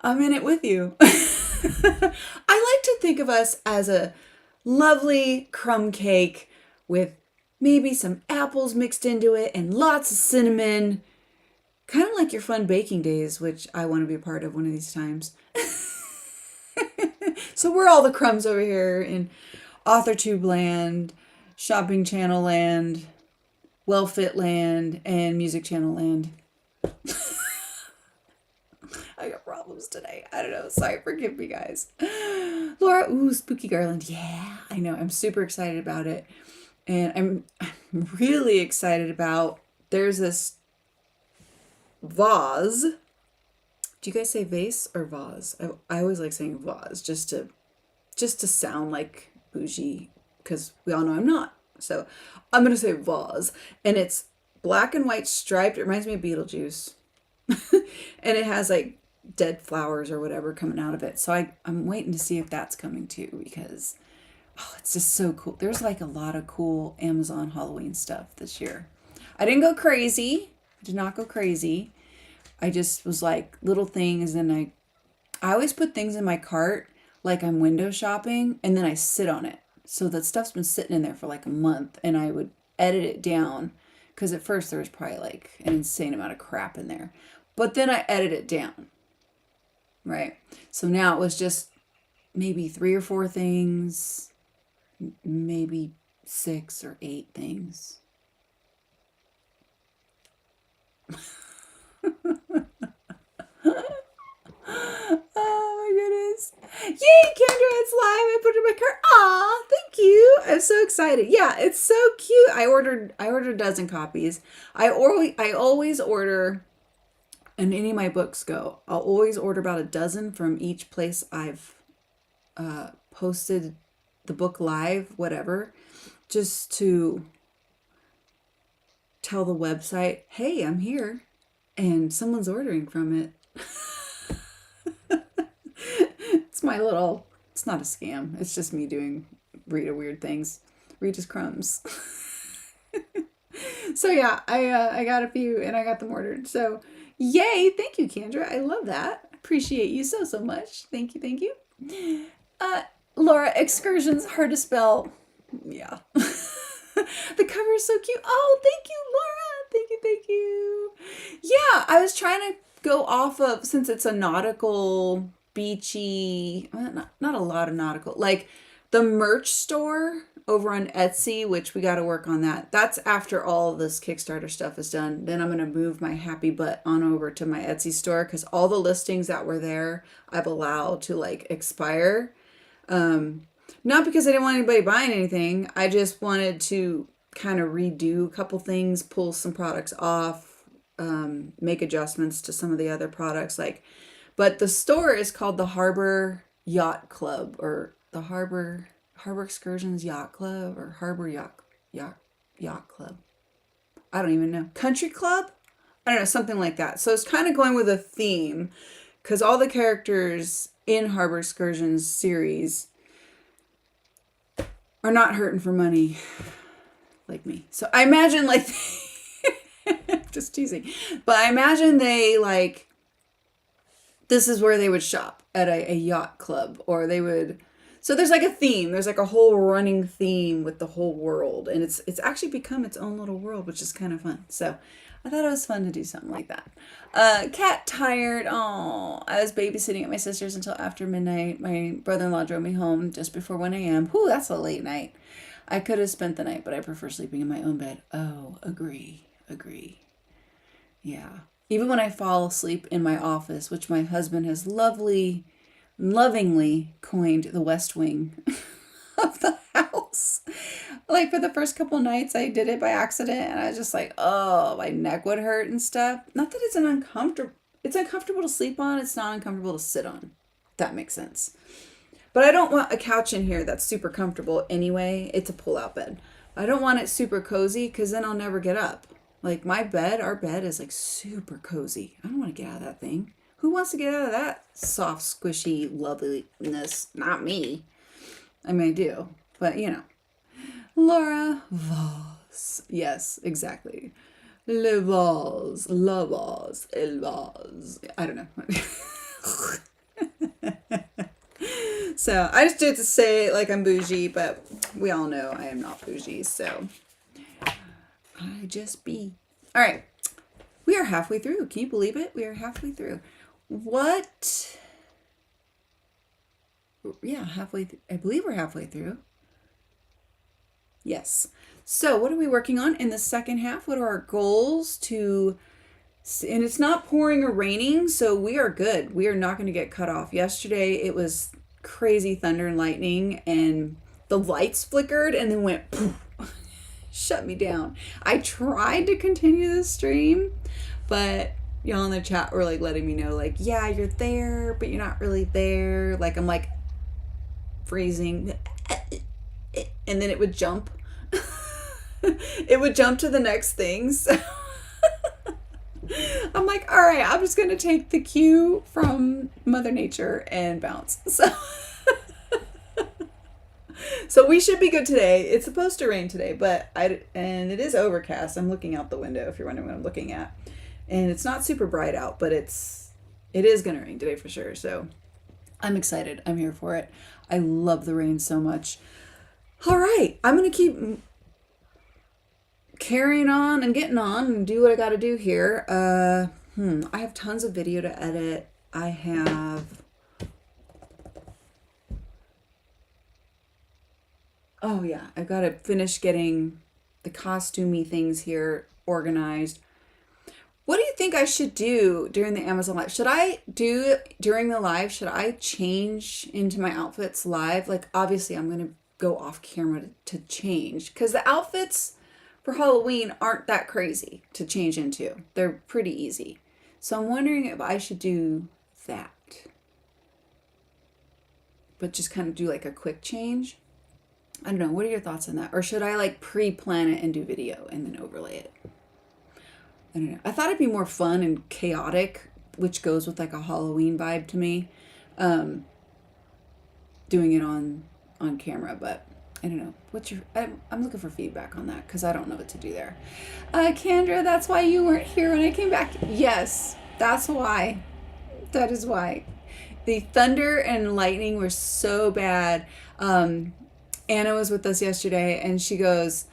I'm in it with you. I like to think of us as a lovely crumb cake with maybe some apples mixed into it and lots of cinnamon. Kind of like your fun baking days, which I want to be a part of one of these times. So we're all the crumbs over here in Authortube land, shopping channel land, well fit land, and music channel land. I got problems today. I don't know. Sorry, forgive me, guys. Laura, ooh, spooky garland. Yeah, I know. I'm super excited about it. And I'm really excited about, there's this vase. Do you guys say vase or vase? I always like saying vase just to sound like bougie, because we all know I'm not. So I'm going to say vase. And it's black and white striped. It reminds me of Beetlejuice. And it has like dead flowers or whatever coming out of it. So I'm waiting to see if that's coming too, because it's just so cool. There's like a lot of cool Amazon Halloween stuff this year. I didn't go crazy. I did not go crazy. I just was like little things, and I always put things in my cart like I'm window shopping, and then I sit on it. So that stuff's been sitting in there for like a month, and I would edit it down, because at first there was probably like an insane amount of crap in there. But then I edit it down, right? So now it was just maybe 3 or 4 things, maybe 6 or 8 things. Oh my goodness. Yay, Kendra, it's live. I put it in my cart. Aw, thank you. I'm so excited. Yeah, it's so cute. I ordered a dozen copies. I always order, and any of my books go, I'll always order about a dozen from each place I've posted the book live, whatever, just to tell the website, hey, I'm here and someone's ordering from it. It's not a scam. It's just me doing Rita weird things. Rita's Crumbs. So yeah, I got a few and I got them ordered. So yay. Thank you, Kendra. I love that. Appreciate you so much. Thank you. Laura, excursions, hard to spell. Yeah. The cover is so cute. Oh, thank you, Laura. Thank you. Yeah, I was trying to go off of, since it's a nautical, beachy, not a lot of nautical, like the merch store over on Etsy, which we got to work on that. That's after all this Kickstarter stuff is done. Then I'm going to move my happy butt on over to my Etsy store, because all the listings that were there, I've allowed to like expire. Not because I didn't want anybody buying anything. I just wanted to kind of redo a couple things, pull some products off, make adjustments to some of the other products. But the store is called the Harbor Yacht Club, or the Harbor Excursions Yacht Club, or Harbor Yacht Club. I don't even know. Country Club? I don't know, something like that. So it's kind of going with a theme, because all the characters in Harbor Excursions series are not hurting for money like me. So I imagine like, just teasing, but I imagine they like, this is where they would shop at a yacht club, or they would, so there's like a theme, there's like a whole running theme with the whole world, and it's actually become its own little world, which is kind of fun. So I thought it was fun to do something like that. Cat tired. Oh, I was babysitting at my sister's until after midnight. My brother-in-law drove me home just before 1 a.m. Whew, that's a late night. I could have spent the night, but I prefer sleeping in my own bed. Oh, agree. Yeah. Even when I fall asleep in my office, which my husband has lovingly coined the West Wing of the house. Like for the first couple nights I did it by accident, and I was just like, oh, my neck would hurt and stuff. Not that it's uncomfortable to sleep on. It's not uncomfortable to sit on. If that makes sense. But I don't want a couch in here that's super comfortable anyway. It's a pull-out bed. I don't want it super cozy, because then I'll never get up. Like our bed is like super cozy. I don't want to get out of that thing. Who wants to get out of that soft, squishy loveliness? Not me. I mean, I do, but you know. Laura Voss. Yes, exactly. Le vase, la vase, el vase. I don't know. So I just did to say like I'm bougie, but we all know I am not bougie, so I just be. All right. We are halfway through. Can you believe it? We are halfway through. What? Yeah, halfway. I believe we're halfway through. Yes. So what are we working on in the second half? What are our goals to, and it's not pouring or raining, so we are good. We are not going to get cut off. Yesterday it was crazy thunder and lightning, and the lights flickered and then went poof, shut me down. I tried to continue the stream, but y'all in the chat were like letting me know, like, yeah, you're there, but you're not really there. Like, I'm like freezing, and then it would jump. It would jump to the next thing. So I'm like, all right, I'm just going to take the cue from Mother Nature and bounce. So we should be good today. It's supposed to rain today, and it is overcast. I'm looking out the window if you're wondering what I'm looking at. And it's not super bright out, but it is going to rain today for sure. So I'm excited. I'm here for it. I love the rain so much. All right. I'm going to keep carrying on and getting on and do what I got to do here. I have tons of video to edit. I've got to finish getting the costumey things here organized. What do you think I should do during the Amazon Live? Should I do during the live? Should I change into my outfits live? Like, obviously I'm going to go off camera to change, because the outfits for Halloween aren't that crazy to change into. They're pretty easy. So I'm wondering if I should do that, but just kind of do like a quick change. I don't know. What are your thoughts on that? Or should I like pre-plan it and do video and then overlay it? I don't know. I thought it'd be more fun and chaotic, which goes with like a Halloween vibe to me. Doing it on camera, but I don't know. I'm looking for feedback on that, because I don't know what to do there. Kendra, that's why you weren't here when I came back. Yes, that's why. That is why. The thunder and lightning were so bad. Anna was with us yesterday, and she goes,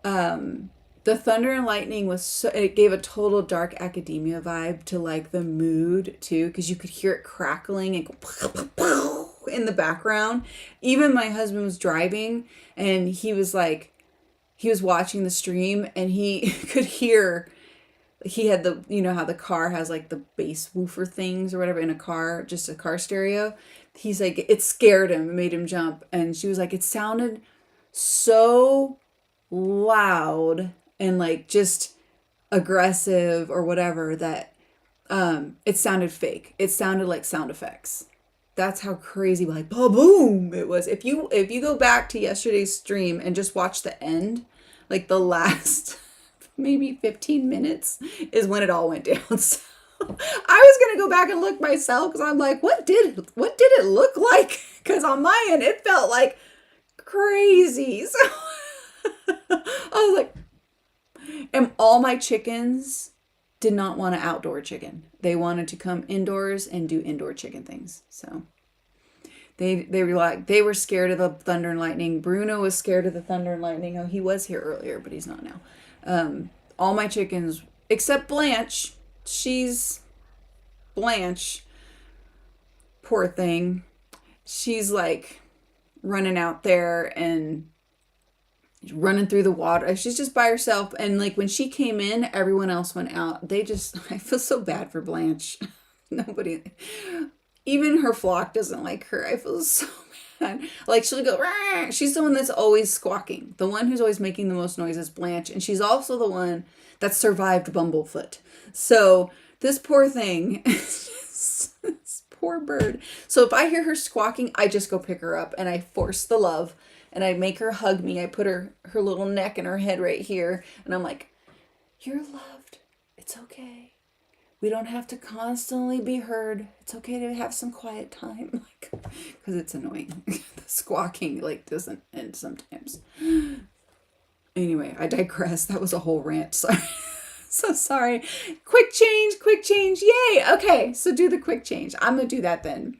the thunder and lightning was so, it gave a total Dark Academia vibe to like the mood too, because you could hear it crackling and go in the background. Even my husband was driving, and he was watching the stream, and he could hear, he had the, you know how the car has like the bass woofer things or whatever in a car, just a car stereo. He's like, it scared him, it made him jump. And she was like, it sounded so loud and like just aggressive or whatever that it sounded fake. It sounded like sound effects. That's how crazy like boom it was. If you go back to yesterday's stream and just watch the end, like the last maybe 15 minutes is when it all went down. So I was gonna go back and look myself because I'm like, what did it look like? Because on my end it felt like crazy. So I was like, and all my chickens did not want an outdoor chicken. They wanted to come indoors and do indoor chicken things. So they were scared of the thunder and lightning. Bruno was scared of the thunder and lightning. Oh, he was here earlier, but he's not now. All my chickens except Blanche. She's Blanche. Poor thing. She's like running out there and running through the water. She's just by herself. And like when she came in, everyone else went out. I feel so bad for Blanche. Nobody, even her flock doesn't like her. I feel so bad. Like she'll go, rah! She's the one that's always squawking. The one who's always making the most noise is Blanche. And she's also the one that survived Bumblefoot. So this poor thing, this poor bird. So if I hear her squawking, I just go pick her up and I force the love. And I make her hug me. I put her little neck and her head right here. And I'm like, you're loved. It's okay. We don't have to constantly be heard. It's okay to have some quiet time. Like, because it's annoying. The squawking like doesn't end sometimes. Anyway, I digress. That was a whole rant. Sorry. So sorry. Quick change. Yay. Okay, so do the quick change. I'm going to do that then.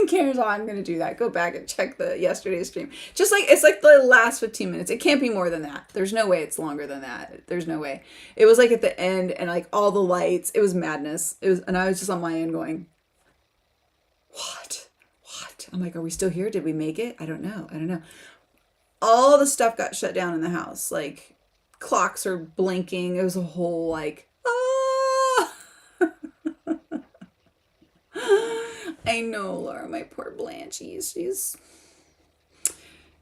Karen's all, I'm going to do that. Go back and check the yesterday's stream. Just like, it's like the last 15 minutes. It can't be more than that. There's no way it's longer than that. There's no way. It was like at the end and like all the lights. It was madness. And I was just on my end going, what? I'm like, are we still here? Did we make it? I don't know. All the stuff got shut down in the house. Like clocks are blinking. It was a whole like, ah. I know, Laura, my poor Blanchie.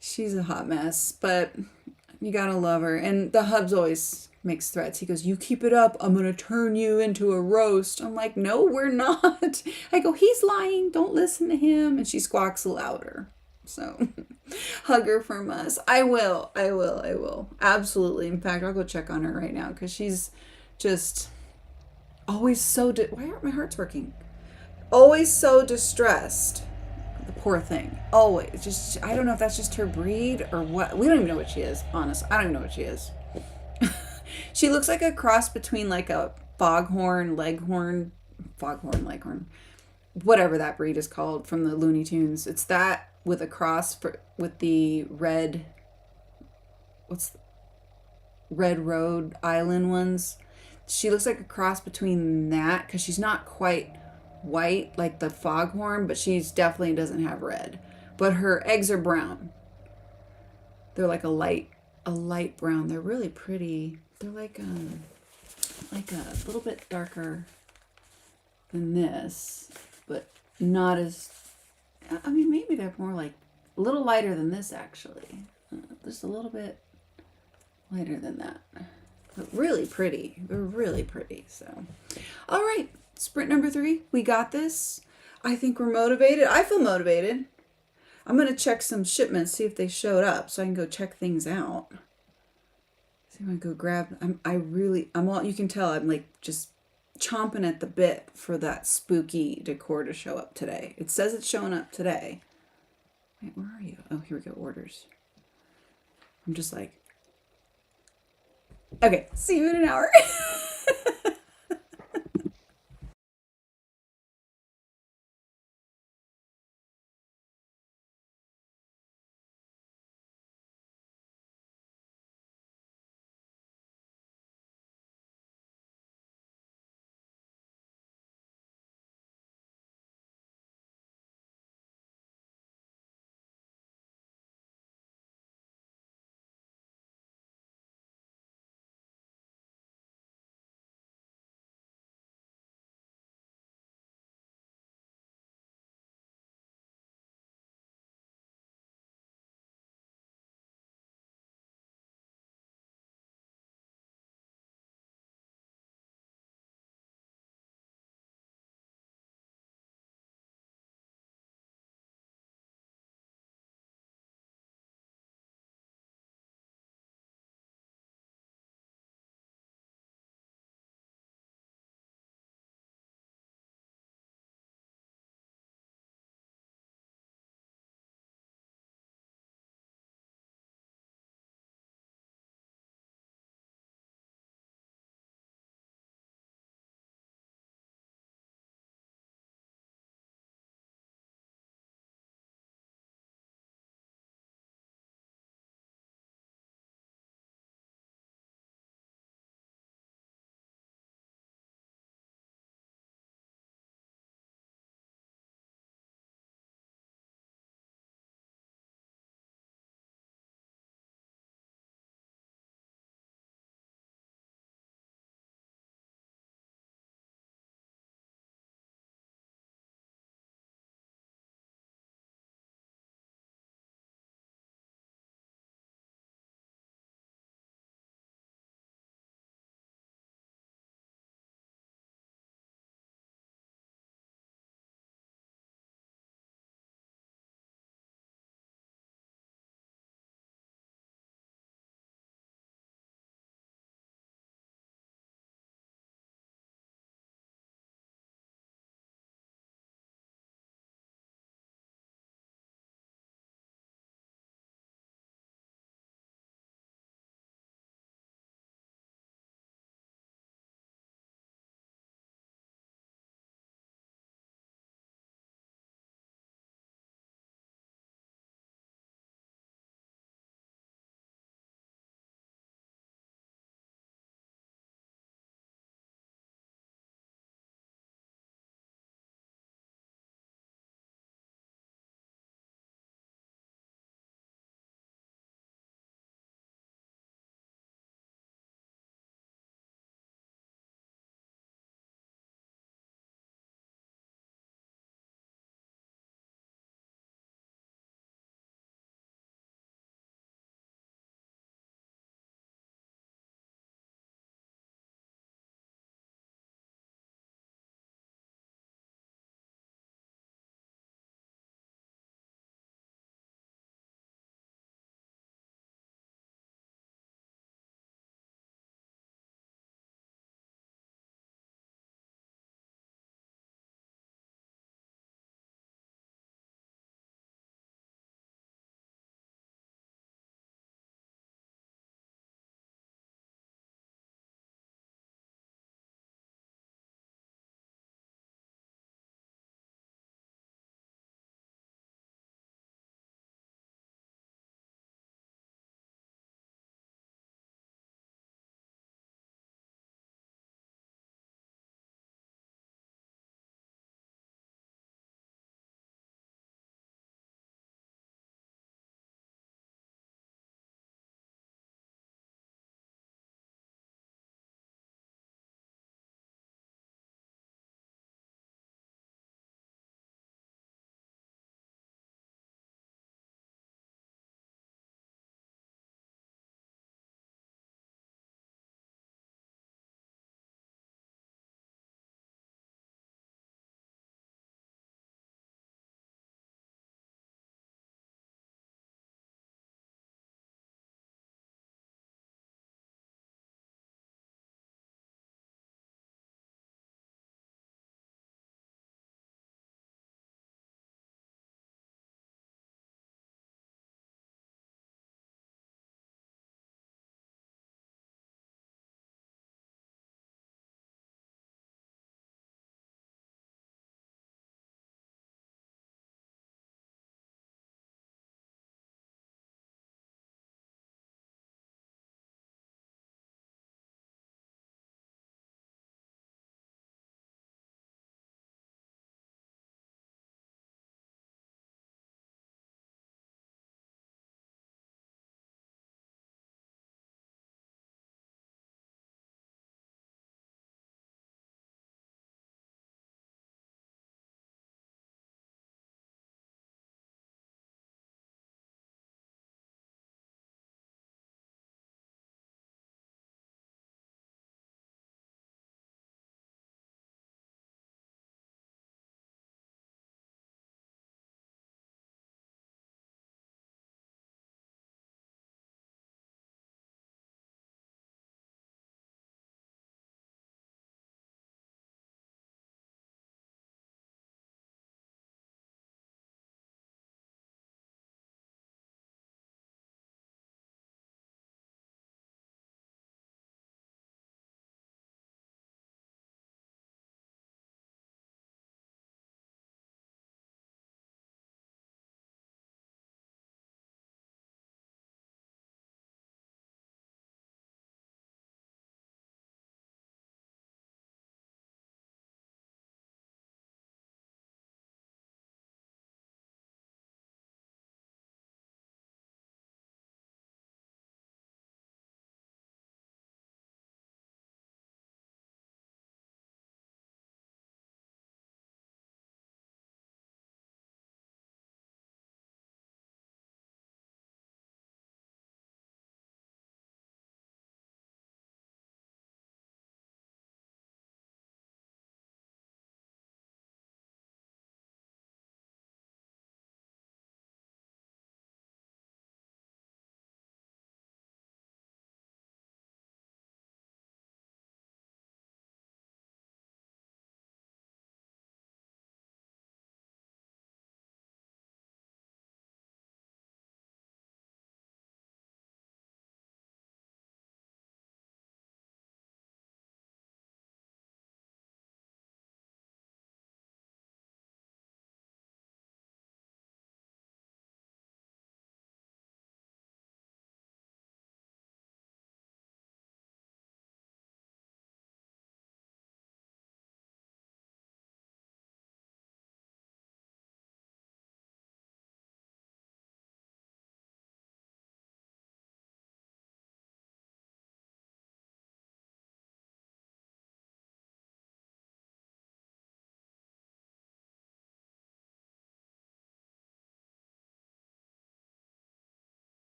She's a hot mess, but you gotta love her. And the hubs always makes threats. He goes, you keep it up, I'm gonna turn you into a roast. I'm like, no, we're not. I go, he's lying, don't listen to him. And she squawks louder. So hug her from us. I will. Absolutely. In fact, I'll go check on her right now because she's just always so why aren't my hearts working? Always so distressed. The poor thing. Always. Just, I don't know if that's just her breed or what. We don't even know what she is, honestly. I don't even know what she is. She looks like a cross between like a foghorn, leghorn, whatever that breed is called from the Looney Tunes. It's that with a cross with the red, Red Road Island ones. She looks like a cross between that because she's not quite white like the foghorn, but she's definitely doesn't have red. But her eggs are brown. They're like a light brown. They're really pretty. They're like a little bit darker than this, but not as. I mean, maybe they're more like a little lighter than this actually. Just a little bit lighter than that. But really pretty. They're really pretty. So, all right. Sprint number 3, we got this. I think we're motivated. I feel motivated. I'm going to check some shipments, see if they showed up so I can go check things out. So I'm going to go grab, I'm all, you can tell I'm like just chomping at the bit for that spooky decor to show up today. It says it's showing up today. Wait, where are you? Oh, here we go, orders. I'm just like, okay, see you in an hour.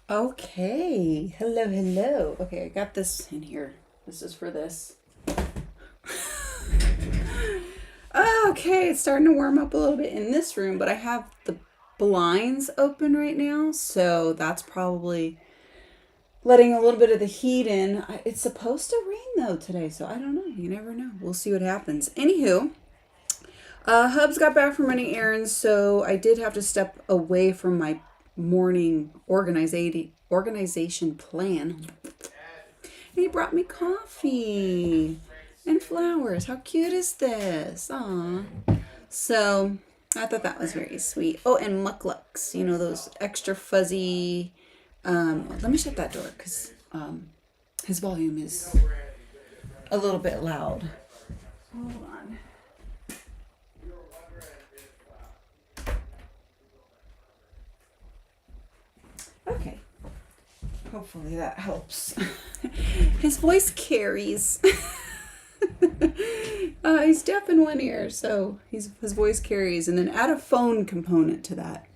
Okay. Hello, hello. Okay, I got this in here. This is for this. Okay, it's starting to warm up a little bit in this room, but I have the blinds open right now, so that's probably letting a little bit of the heat in. It's supposed to rain though today, so I don't know. You never know. We'll see what happens. Anywho, Hubs got back from running errands, so I did have to step away from my morning organization plan. And he brought me coffee and flowers. How cute is this? Aw. So I thought that was very sweet. Oh, and mucklucks. You know, those extra fuzzy. Let me shut that door because his volume is a little bit loud. Hold on. Okay. Hopefully that helps. His voice carries. He's deaf in one ear, so his voice carries, and then add a phone component to that.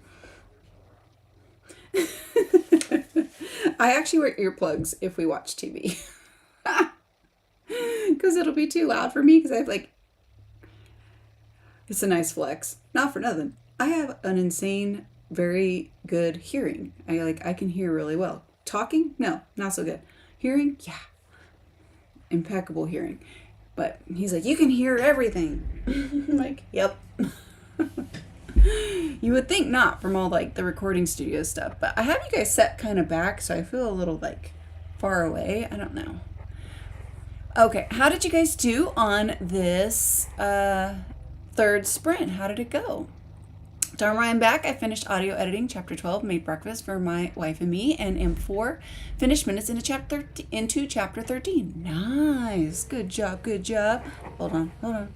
I actually wear earplugs if we watch TV. Because it'll be too loud for me, because I have it's a nice flex. Not for nothing. I have an insane, very good hearing. I can hear really well. Talking? No, not so good. Hearing? Yeah. Impeccable hearing. But he's like, you can hear everything. I'm like, yep. You would think not from all the recording studio stuff, but I have you guys set kind of back, so I feel a little far away. I don't know. Okay, how did you guys do on this third sprint? How did it go? Dharma, I'm back. I finished audio editing chapter 12, made breakfast for my wife and me, and M4 finished minutes into chapter 13. Nice. Good job, good job. Hold on.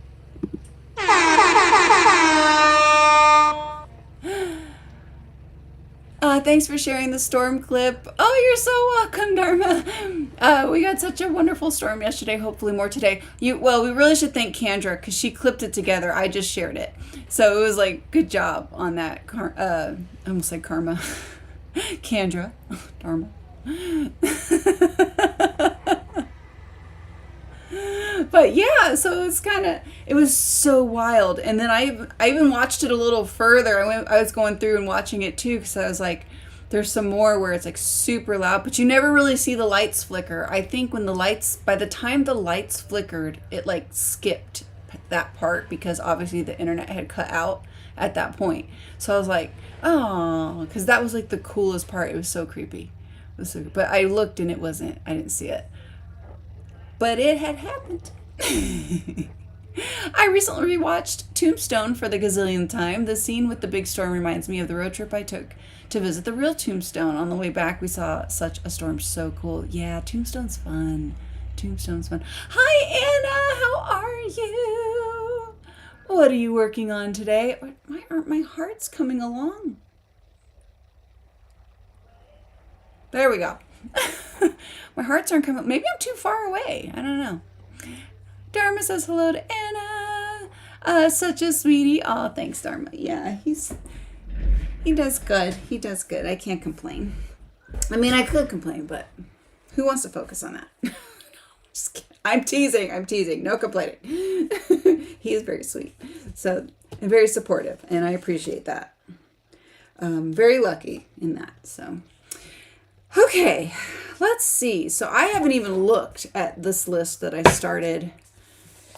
Thanks for sharing the storm clip. Oh, you're so welcome, Dharma. We got such a wonderful storm yesterday. Hopefully more today. We really should thank Kendra because she clipped it together. I just shared it. So it was good job on that. I almost said karma. Kendra. Dharma. But yeah, so it was so wild. And then I even watched it a little further. I was going through and watching it too, because I was like, there's some more where it's super loud, but you never really see the lights flicker. I think by the time the lights flickered, it skipped that part because obviously the internet had cut out at that point. So I was like, oh, because that was the coolest part. It was so creepy. But I looked and I didn't see it. But it had happened. I recently rewatched Tombstone for the gazillionth time. The scene with the big storm reminds me of the road trip I took to visit the real Tombstone. On the way back, we saw such a storm. So cool. Yeah, Tombstone's fun. Hi, Anna. How are you? What are you working on today? Why aren't my hearts coming along? There we go. My hearts aren't coming. Maybe I'm too far away. I don't know. Dharma says hello to Anna. Such a sweetie. Oh, thanks, Dharma. Yeah, he does good. He does good. I can't complain. I mean, I could complain, but who wants to focus on that? Just kidding. I'm teasing. No complaining. He is very sweet. So, and very supportive, and I appreciate that. Very lucky in that. So, okay, let's see. So I haven't even looked at this list that I started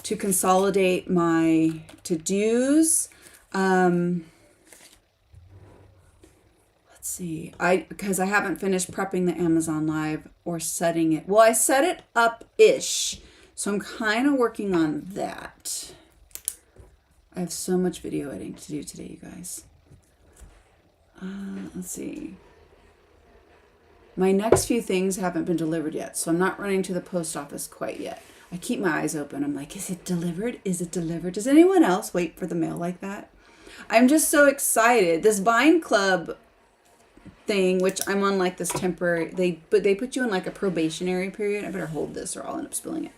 to consolidate my to-dos. Let's see. Because I haven't finished prepping the Amazon Live or setting it. Well, I set it up-ish. So I'm kind of working on that. I have so much video editing to do today, you guys. Let's see. My next few things haven't been delivered yet, so I'm not running to the post office quite yet. I keep my eyes open. I'm like, is it delivered? Is it delivered? Does anyone else wait for the mail like that? I'm just so excited. This Vine Club thing, which I'm on this temporary, they put you in a probationary period. I better hold this or I'll end up spilling it.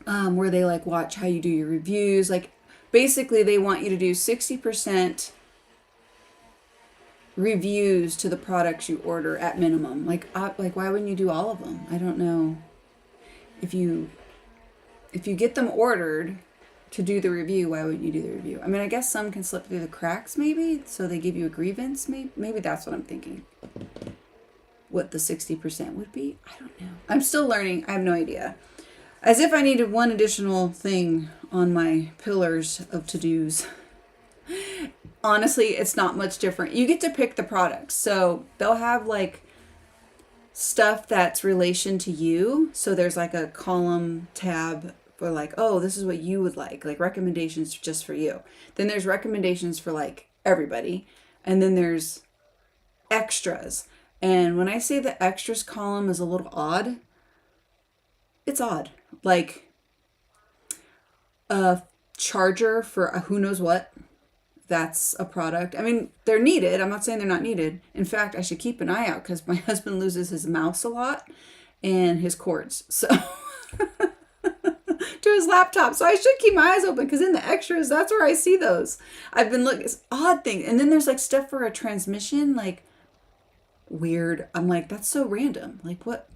Where they watch how you do your reviews. Basically they want you to do 60%. reviews to the products you order at minimum. Like why wouldn't you do all of them? I don't know. If you get them ordered to do the review, why wouldn't you do the review? I mean, I guess some can slip through the cracks maybe, so they give you a grievance. Maybe that's what I'm thinking. What the 60% would be? I don't know. I'm still learning. I have no idea. As if I needed one additional thing on my pillars of to-dos. Honestly, it's not much different. You get to pick the products. So they'll have like stuff that's relation to you. So there's like a column tab for like, oh, this is what you would like recommendations just for you. Then there's recommendations for like everybody. And then there's extras. And when I say the extras column is a little odd, it's odd. Like a charger for who knows what. That's a product. I mean, they're needed. I'm not saying they're not needed. In fact, I should keep an eye out because my husband loses his mouse a lot and his cords. So to his laptop. So I should keep my eyes open because in the extras, that's where I see those. I've been looking. It's odd thing. And then there's like stuff for a transmission, like weird. I'm like, that's so random. Like what?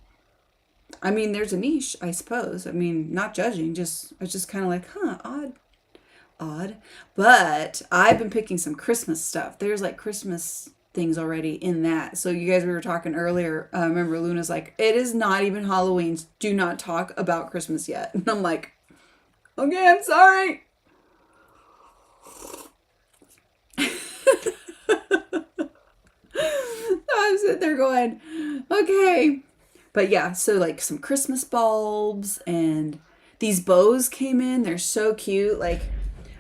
I mean, there's a niche, I suppose. I mean, not judging. I was just kind of like, odd. But I've been picking some Christmas stuff. There's like Christmas things already in that. So you guys, we were talking earlier. Remember Luna's like, it is not even Halloween. Do not talk about Christmas yet. And I'm like, okay, I'm sorry. I'm sitting there going, okay. But yeah, so like some Christmas bulbs and these bows came in. They're so cute. Like,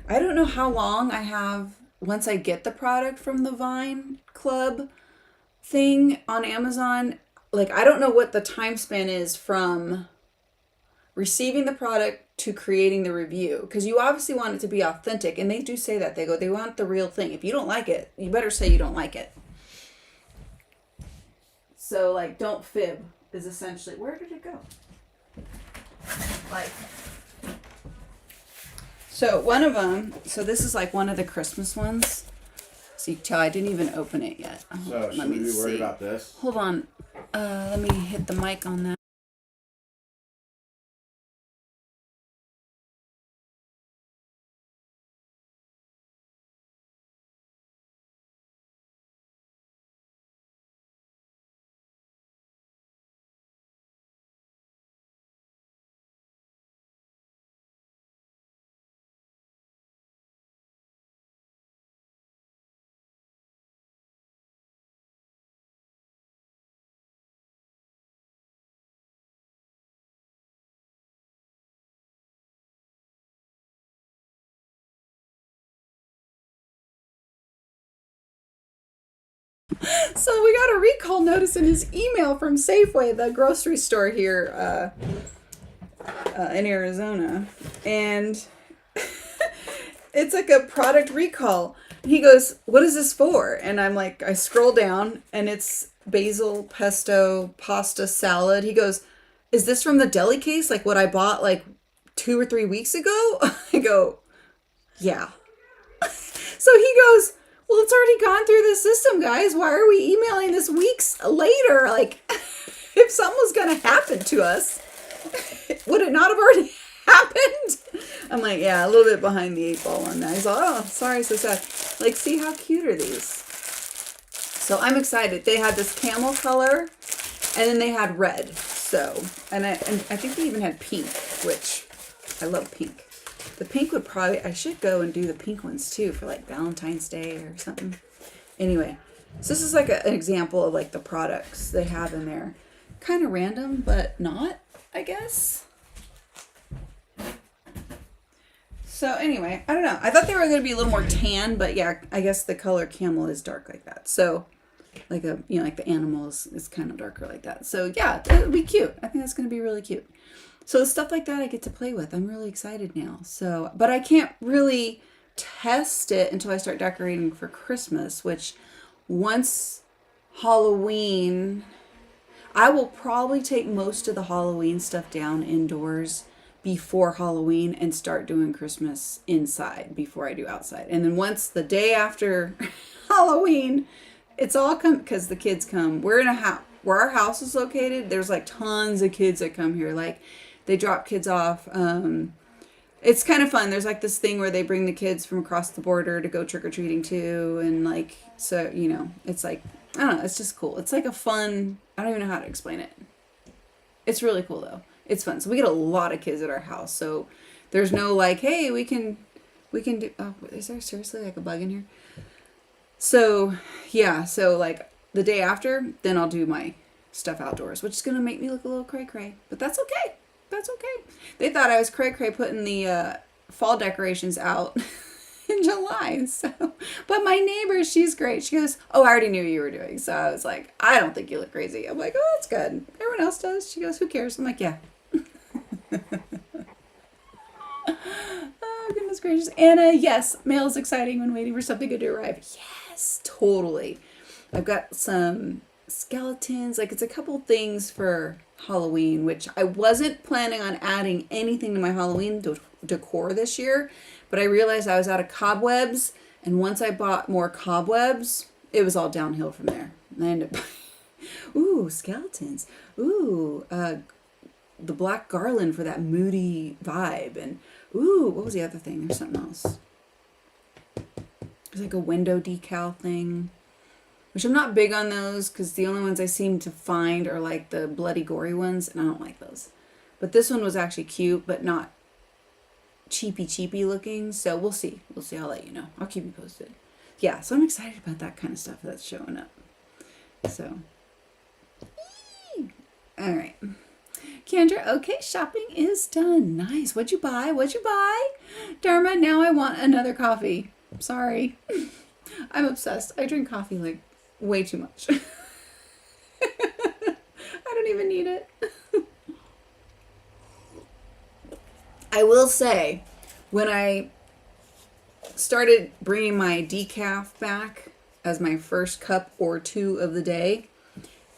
I don't know how long I have once I get the product from the Vine Club thing on Amazon. Like, I don't know what the time span is from receiving the product to creating the review. Because you obviously want it to be authentic. And they do say that. They want the real thing. If you don't like it, you better say you don't like it. So, like, don't fib is essentially... Where did it go? Like... So one of them, so this is like one of the Christmas ones. So you can tell I didn't even open it yet. So should we be worried about this? Hold on. Let me hit the mic on that. So we got a recall notice in his email from Safeway, the grocery store here in Arizona. And it's like a product recall. He goes, what is this for? And I'm like, I scroll down and it's basil pesto pasta salad. He goes, is this from the deli case? Like what I bought like 2 or 3 weeks ago? I go, yeah. So he goes, well, it's already gone through the system, guys. Why are we emailing this weeks later? Like, if something was going to happen to us, would it not have already happened? I'm like, yeah, a little bit behind the 8 ball on that. He's like, oh, sorry, so sad. Like, see how cute are these? So I'm excited. They had this camel color, and then they had red. So, and I think they even had pink, which I love pink. The pink would probably, I should go and do the pink ones too for like Valentine's Day or something. Anyway, so this is like an example of like the products they have in there. Kind of random, but not, I guess. So anyway, I don't know. I thought they were going to be a little more tan, but yeah, I guess the color camel is dark like that. So like a, you know, like the animals is kind of darker like that. So yeah, it would be cute. I think that's going to be really cute. So stuff like that I get to play with. I'm really excited now. So, but I can't really test it until I start decorating for Christmas, which once Halloween, I will probably take most of the Halloween stuff down indoors before Halloween and start doing Christmas inside before I do outside. And then once the day after Halloween, It's all come because the kids come. We're in a house where our house is located. There's like tons of kids that come here. Like they drop kids off. It's kind of fun. There's like this thing where they bring the kids from across the border to go trick or treating too, and like so it's like I don't know. It's just cool. It's like a fun. I don't even know how to explain it. It's really cool though. It's fun. So we get a lot of kids at our house. So there's no like, hey, we can do. Oh, is there seriously like a bug in here? So yeah. So like the day after, then I'll do my stuff outdoors, which is gonna make me look a little cray cray, but that's okay. That's okay. They thought I was cray cray putting the fall decorations out in July. So, but my neighbor, she's great. She goes, "Oh, I already knew what you were doing." So I was like, "I don't think you look crazy." I'm like, "Oh, that's good. Everyone else does." She goes, "Who cares?" I'm like, "Yeah." Oh, goodness gracious. Anna, yes, mail is exciting when waiting for something good to arrive. Yes, totally. I've got some skeletons. Like, it's a couple things for Halloween, which I wasn't planning on adding anything to my Halloween decor this year, but I realized I was out of cobwebs, and once I bought more cobwebs, it was all downhill from there. And I ended up ooh, skeletons. Ooh, the black garland for that moody vibe. And ooh, what was the other thing? There's something else. There's like a window decal thing, which I'm not big on those because the only ones I seem to find are like the bloody gory ones, and I don't like those. But this one was actually cute, but not cheapy looking. So we'll see. We'll see. I'll let you know. I'll keep you posted. Yeah, so I'm excited about that kind of stuff that's showing up. So, all right. Kendra, okay, shopping is done. Nice. What'd you buy? Dharma, now I want another coffee. Sorry. I'm obsessed. I drink coffee like way too much. I don't even need it. I will say, when I started bringing my decaf back as my first cup or two of the day,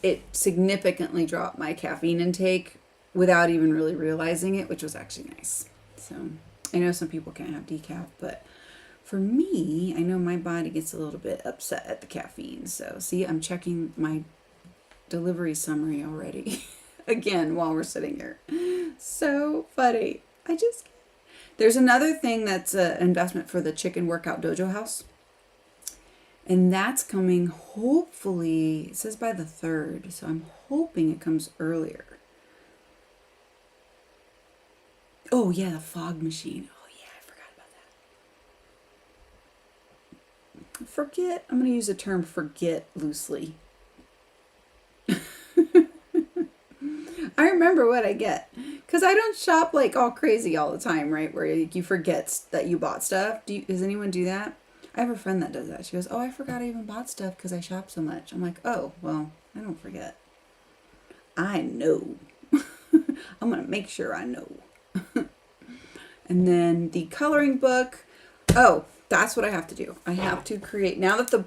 it significantly dropped my caffeine intake without even really realizing it, which was actually nice. So I know some people can't have decaf, but for me, I know my body gets a little bit upset at the caffeine. So see, I'm checking my delivery summary already again while we're sitting here. So funny. There's another thing that's an investment for the Chicken Workout Dojo House. And that's coming hopefully, it says by the 3rd. So I'm hoping it comes earlier. Oh yeah, the fog machine. Oh yeah, I forgot about that. I'm going to use the term forget loosely. I remember what I get. Because I don't shop like all crazy all the time, right? Where you forget that you bought stuff. Does anyone do that? I have a friend that does that. She goes, "Oh, I forgot I even bought stuff because I shop so much." I'm like, "Oh, well, I don't forget. I know." I'm going to make sure I know. And then the coloring book. Oh, that's what I have to do. I have to create, now that the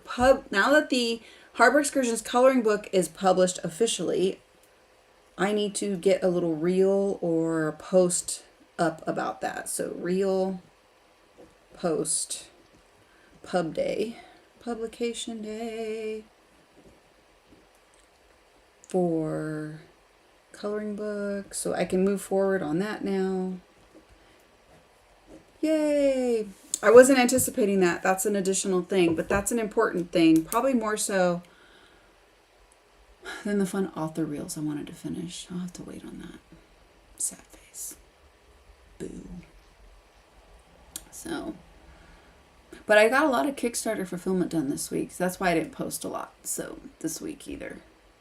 Harbor Excursions coloring book is published officially, I need to get a little reel or post up about that. So reel, post, publication day for coloring book. So I can move forward on that now. Yay! I wasn't anticipating that. That's an additional thing, but that's an important thing. Probably more so than the fun author reels I wanted to finish. I'll have to wait on that. Sad face. Boo. So, but I got a lot of Kickstarter fulfillment done this week. So that's why I didn't post a lot. So this week either,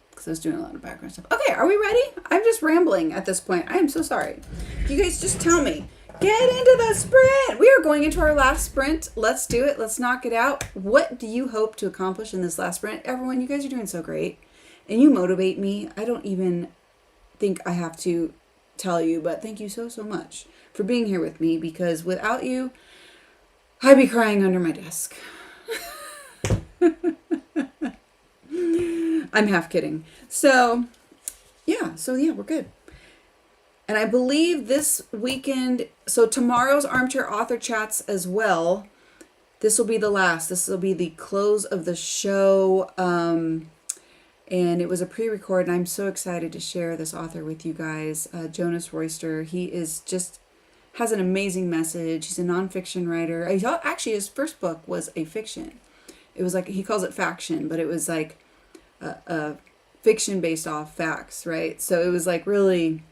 because I was doing a lot of background stuff. Okay, are we ready? I'm just rambling at this point. I am so sorry. You guys just tell me. Get into the sprint. We are going into our last sprint. Let's do it. Let's knock it out. What do you hope to accomplish in this last sprint? Everyone, you guys are doing so great. And you motivate me. I don't even think I have to tell you, but thank you so much for being here with me, because without you, I'd be crying under my desk. I'm half kidding. So yeah, we're good. And I believe this weekend, so tomorrow's Armchair Author Chats as well, this will be the last. This will be the close of the show. And it was a pre-record, and I'm so excited to share this author with you guys. Jonas Royster. He is just has an amazing message. He's a nonfiction writer. Actually, his first book was a fiction. It was like, he calls it faction, but it was like a fiction based off facts, right? So it was like really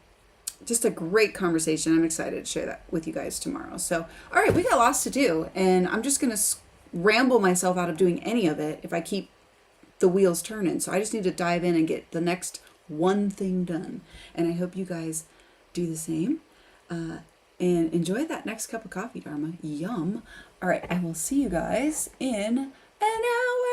just a great conversation. I'm excited to share that with you guys tomorrow. So, all right, we got lots to do, and I'm just going to ramble myself out of doing any of it if I keep the wheels turning. So I just need to dive in and get the next one thing done. And I hope you guys do the same. And enjoy that next cup of coffee, Dharma. Yum. All right, I will see you guys in an hour.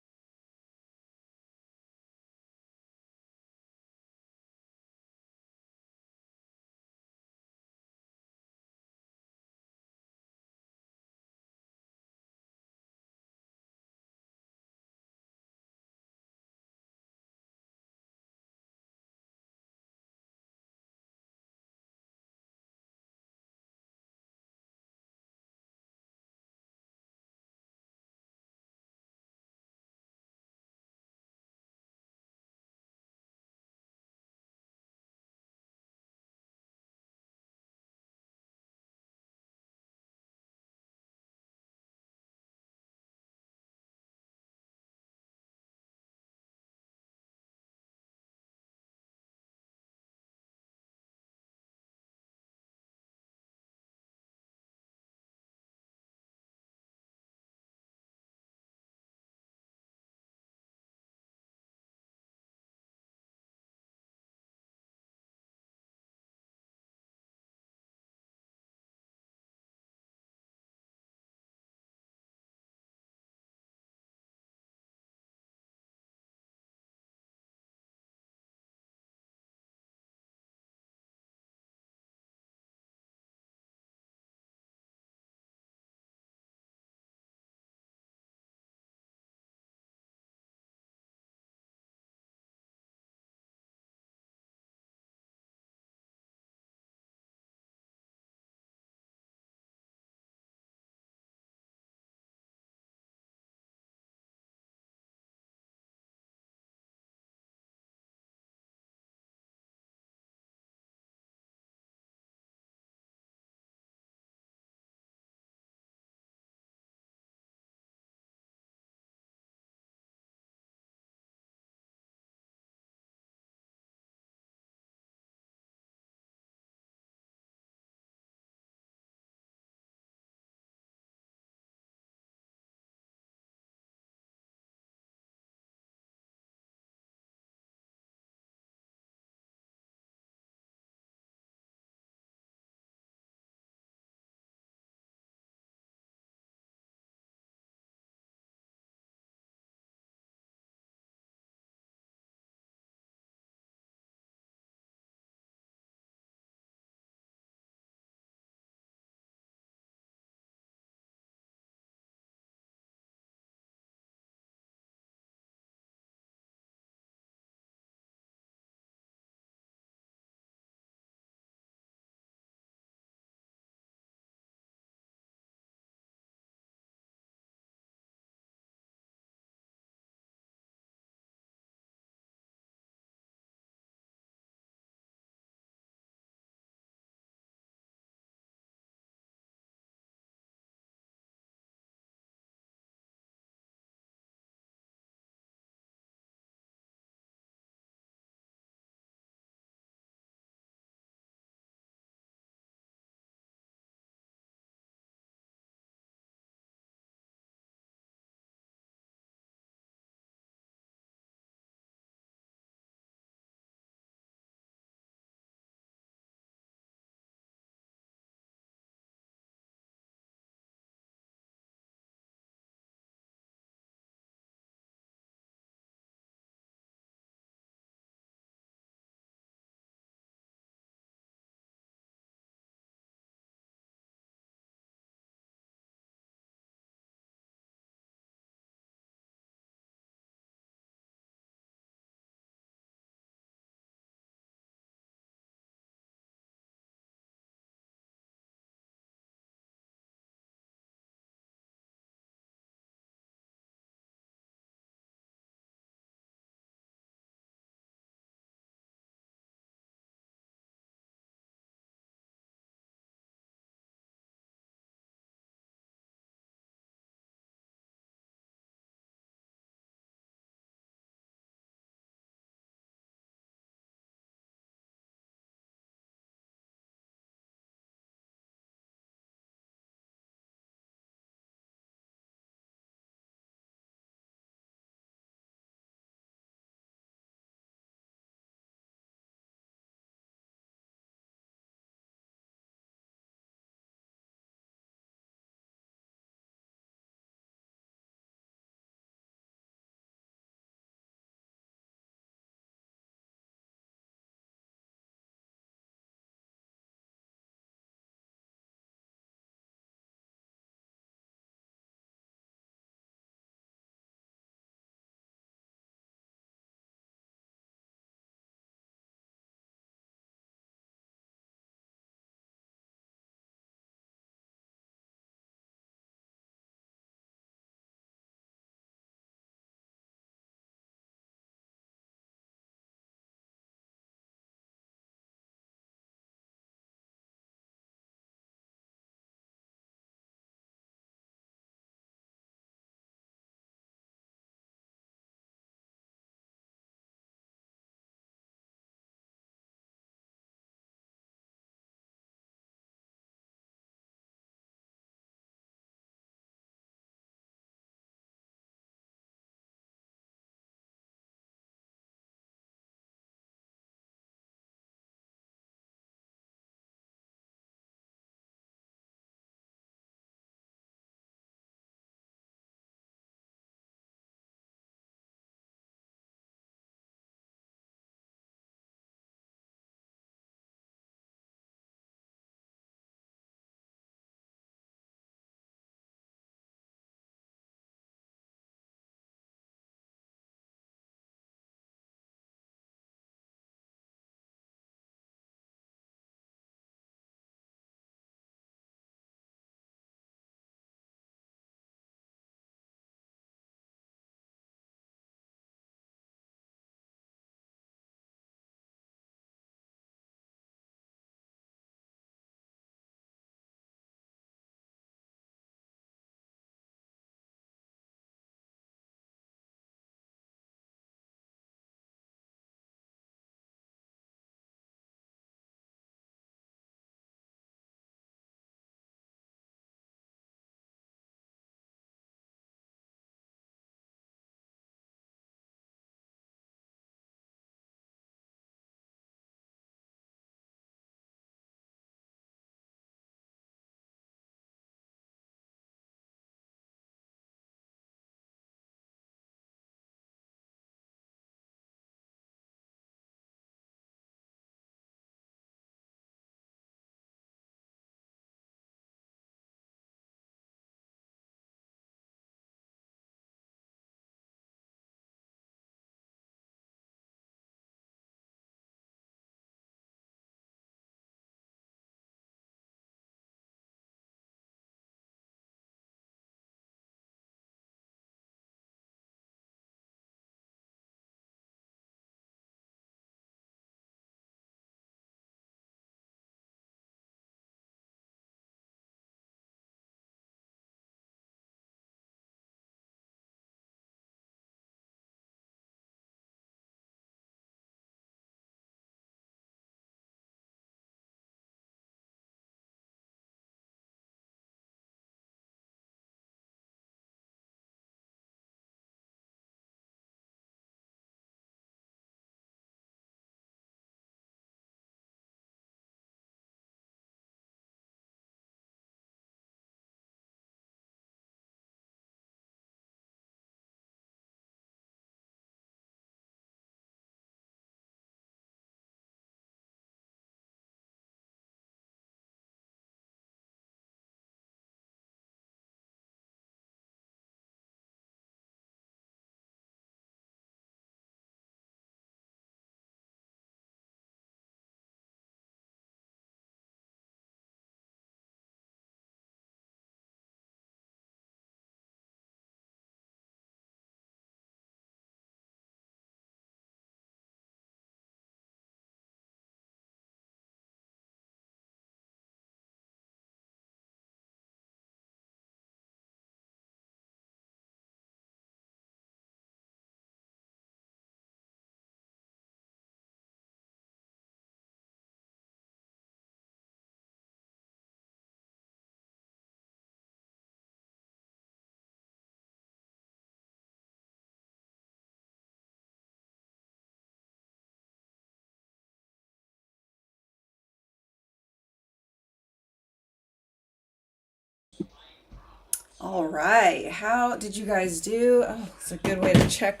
All right. How did you guys do? Oh, it's a good way to check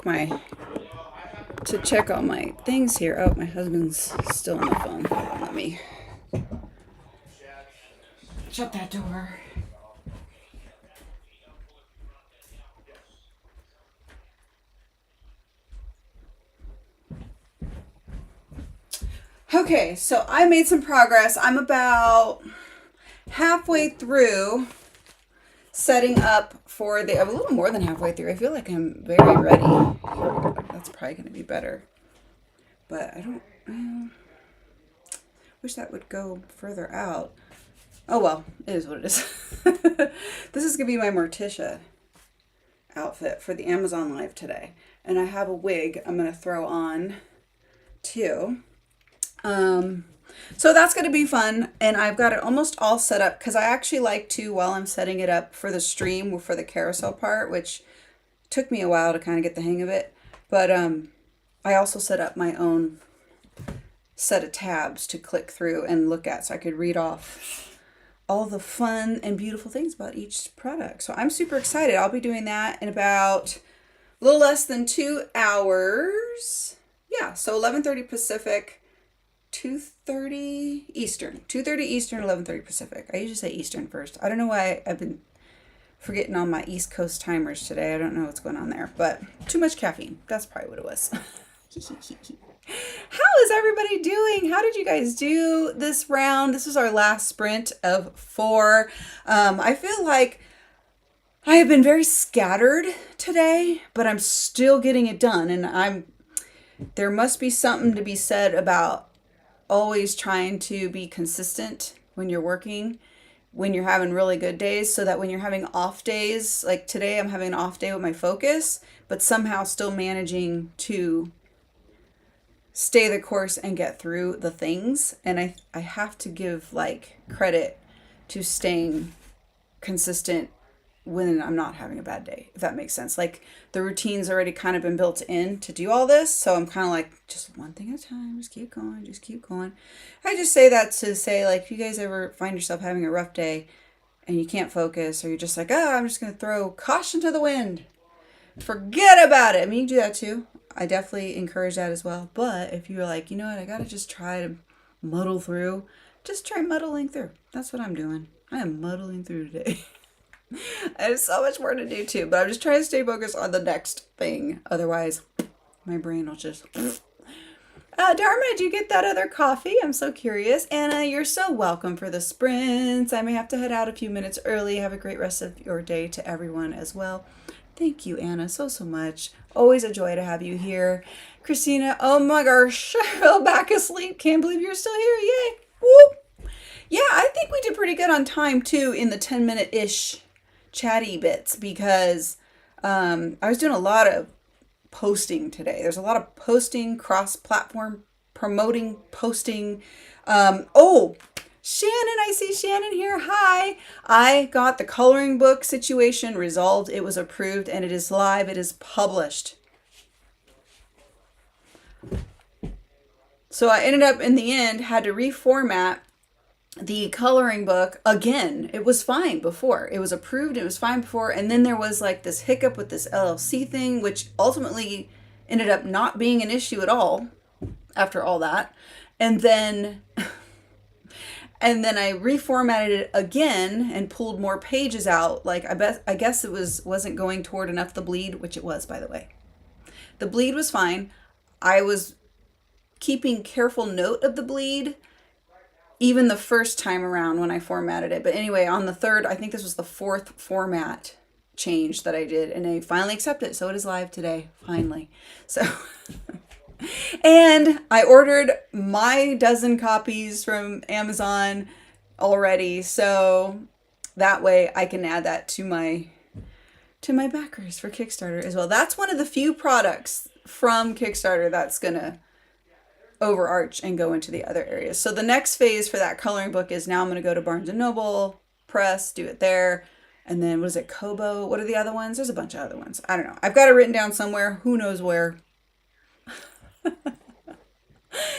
all my things here. Oh, my husband's still on the phone. Hold on, let me shut that door. Okay, so I made some progress. I'm about halfway through setting up for a little more than halfway through. I feel like I'm very ready. That's probably going to be better. But I don't, wish that would go further out. Oh well, it is what it is. This is going to be my Morticia outfit for the Amazon Live today. And I have a wig I'm going to throw on too. So that's going to be fun, and I've got it almost all set up because I actually like to, while I'm setting it up for the stream, for the carousel part, which took me a while to kind of get the hang of it, but I also set up my own set of tabs to click through and look at so I could read off all the fun and beautiful things about each product. So I'm super excited. I'll be doing that in about a little less than 2 hours. Yeah, so 11:30 Pacific, 2:30 Eastern. 2:30 Eastern, 11:30 Pacific. I usually say Eastern first. I don't know why I've been forgetting on my East Coast timers today. I don't know what's going on there, but too much caffeine. That's probably what it was. How is everybody doing? How did you guys do this round? This is our last sprint of 4. I feel like I have been very scattered today, but I'm still getting it done. And there must be something to be said about always trying to be consistent when you're working, when you're having really good days, so that when you're having off days, like today I'm having an off day with my focus, but somehow still managing to stay the course and get through the things. And I have to give like credit to staying consistent when I'm not having a bad day, if that makes sense. Like the routine's already kind of been built in to do all this. So I'm kind of like, just one thing at a time, just keep going, just keep going. I just say that to say, like, if you guys ever find yourself having a rough day and you can't focus, or you're just like, oh, I'm just going to throw caution to the wind, forget about it. I mean, you can do that too. I definitely encourage that as well. But if you're like, you know what, I got to just try to muddle through, just try muddling through. That's what I'm doing. I am muddling through today. I have so much more to do too, but I'm just trying to stay focused on the next thing. Otherwise, my brain will just... Dharma, did you get that other coffee? I'm so curious. Anna, you're so welcome for the sprints. I may have to head out a few minutes early. Have a great rest of your day to everyone as well. Thank you, Anna, so much. Always a joy to have you here. Christina, oh my gosh, I fell back asleep. Can't believe you're still here. Yay. Woo. Yeah, I think we did pretty good on time too in the 10-minute-ish chatty bits, because I was doing a lot of posting today. There's a lot of posting, cross-platform promoting, posting. Oh, Shannon, I see Shannon here. Hi. I got the coloring book situation resolved. It was approved and it is live. It is published. So I ended up in the end had to reformat the coloring book again. It was fine before. It was approved. It was fine before. And then there was like this hiccup with this LLC thing, which ultimately ended up not being an issue at all after all that. And then I reformatted it again and pulled more pages out. Like I guess it wasn't going toward enough the bleed, which it was, by the way. The bleed was fine. I was keeping careful note of the bleed even the first time around when I formatted it. But anyway, on the third, I think this was the 4th format change that I did, and I finally accepted it. So it is live today, finally. So, and I ordered my dozen copies from Amazon already. So that way I can add that to my backers for Kickstarter as well. That's one of the few products from Kickstarter that's gonna overarch and go into the other areas. So the next phase for that coloring book is now I'm going to go to Barnes & Noble, press, do it there. And then what is it, Kobo? What are the other ones? There's a bunch of other ones. I don't know. I've got it written down somewhere. Who knows where?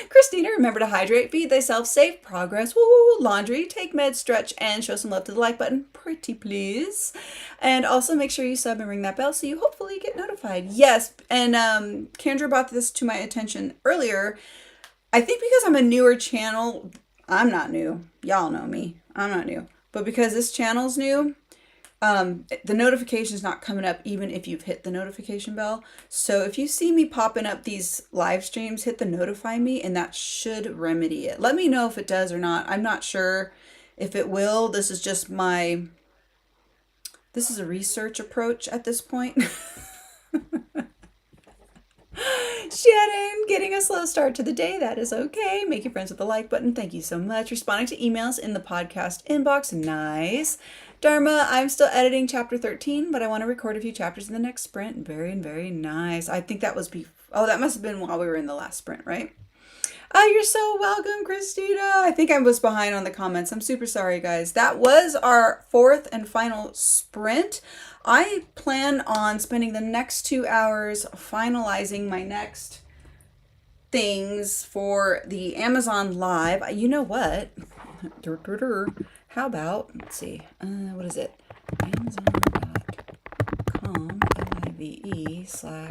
Christina, remember to hydrate, feed thyself, save progress, woo, laundry, take meds, stretch, and show some love to the like button, pretty please. And also make sure you sub and ring that bell so you hopefully get notified. Yes, and Kendra brought this to my attention earlier. I think because I'm a newer channel, I'm not new. Y'all know me. I'm not new. But because this channel's new, the notification's not coming up even if you've hit the notification bell. So if you see me popping up these live streams, hit the notify me and that should remedy it. Let me know if it does or not. I'm not sure if it will. This is just this is a research approach at this point. Shannon, getting a slow start to the day. That is okay. Make your friends with the like button. Thank you so much. Responding to emails in the podcast inbox. Nice. Dharma, I'm still editing chapter 13, but I want to record a few chapters in the next sprint. Very, very nice. I think that was that must have been while we were in the last sprint, right? Oh, you're so welcome, Christina. I think I was behind on the comments. I'm super sorry, guys. That was our 4th and final sprint. I plan on spending the next 2 hours finalizing my next things for the Amazon Live. You know what? How about, let's see, what is it? Amazon.com, Live/.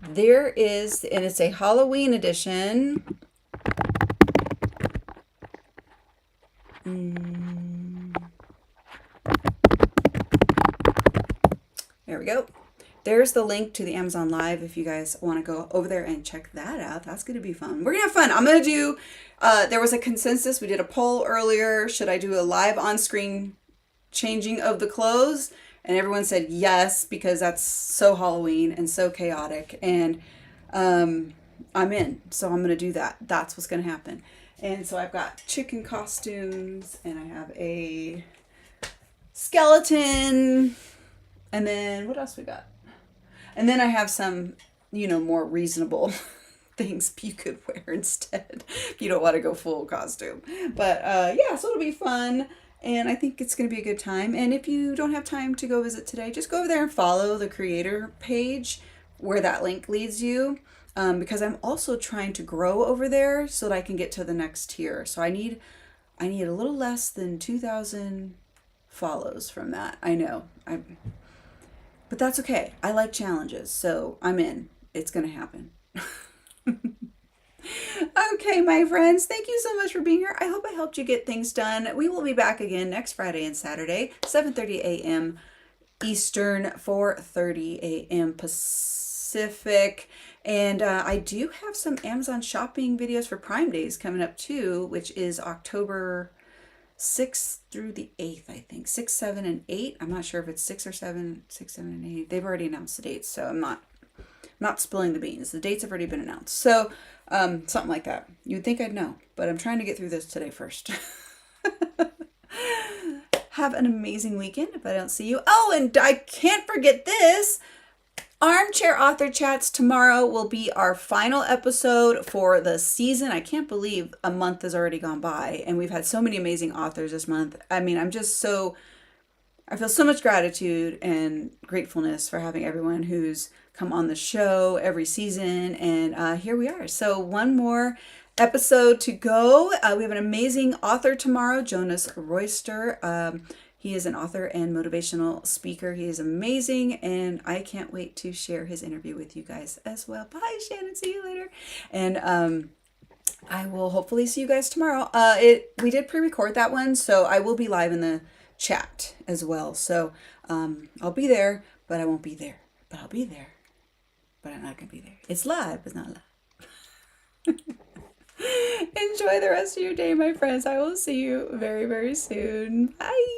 There is, and it's a Halloween edition. There we go. There's the link to the Amazon Live if you guys want to go over there and check that out. That's going to be fun. We're going to have fun. I'm going to do, there was a consensus. We did a poll earlier. Should I do a live on-screen changing of the clothes? And everyone said yes, because that's so Halloween and so chaotic. And I'm in. So I'm going to do that. That's what's going to happen. And so I've got chicken costumes and I have a skeleton. And then what else we got? And then I have some, more reasonable things you could wear instead if you don't want to go full costume. But yeah, so it'll be fun. And I think it's going to be a good time. And if you don't have time to go visit today, just go over there and follow the creator page where that link leads you. Because I'm also trying to grow over there so that I can get to the next tier. So I need a little less than 2,000 follows from that. I know. But that's okay. I like challenges, so I'm in. It's going to happen. Okay, my friends, thank you so much for being here. I hope I helped you get things done. We will be back again next Friday and Saturday, 7:30 a.m. Eastern, 4:30 a.m. Pacific. And I do have some Amazon shopping videos for Prime Days coming up too, which is October 6th through the 8th, I think. 6, 7, and 8. I'm not sure if it's 6 or 7, 6, 7, and 8. They've already announced the dates, so I'm not spilling the beans. The dates have already been announced. So something like that. You'd think I'd know, but I'm trying to get through this today first. Have an amazing weekend if I don't see you. Oh, and I can't forget this. Armchair Author Chats tomorrow will be our final episode for the season. I can't believe a month has already gone by and we've had so many amazing authors this month. I mean, I feel so much gratitude and gratefulness for having everyone who's come on the show every season. And here we are. So one more episode to go. We have an amazing author tomorrow, Jonas Royster. He is an author and motivational speaker. He is amazing, and I can't wait to share his interview with you guys as well. Bye, Shannon. See you later. And I will hopefully see you guys tomorrow. We did pre-record that one, so I will be live in the chat as well. So I'll be there, but I won't be there. But I'll be there, but I'm not going to be there. It's live, but it's not live. Enjoy the rest of your day, my friends. I will see you very, very soon. Bye.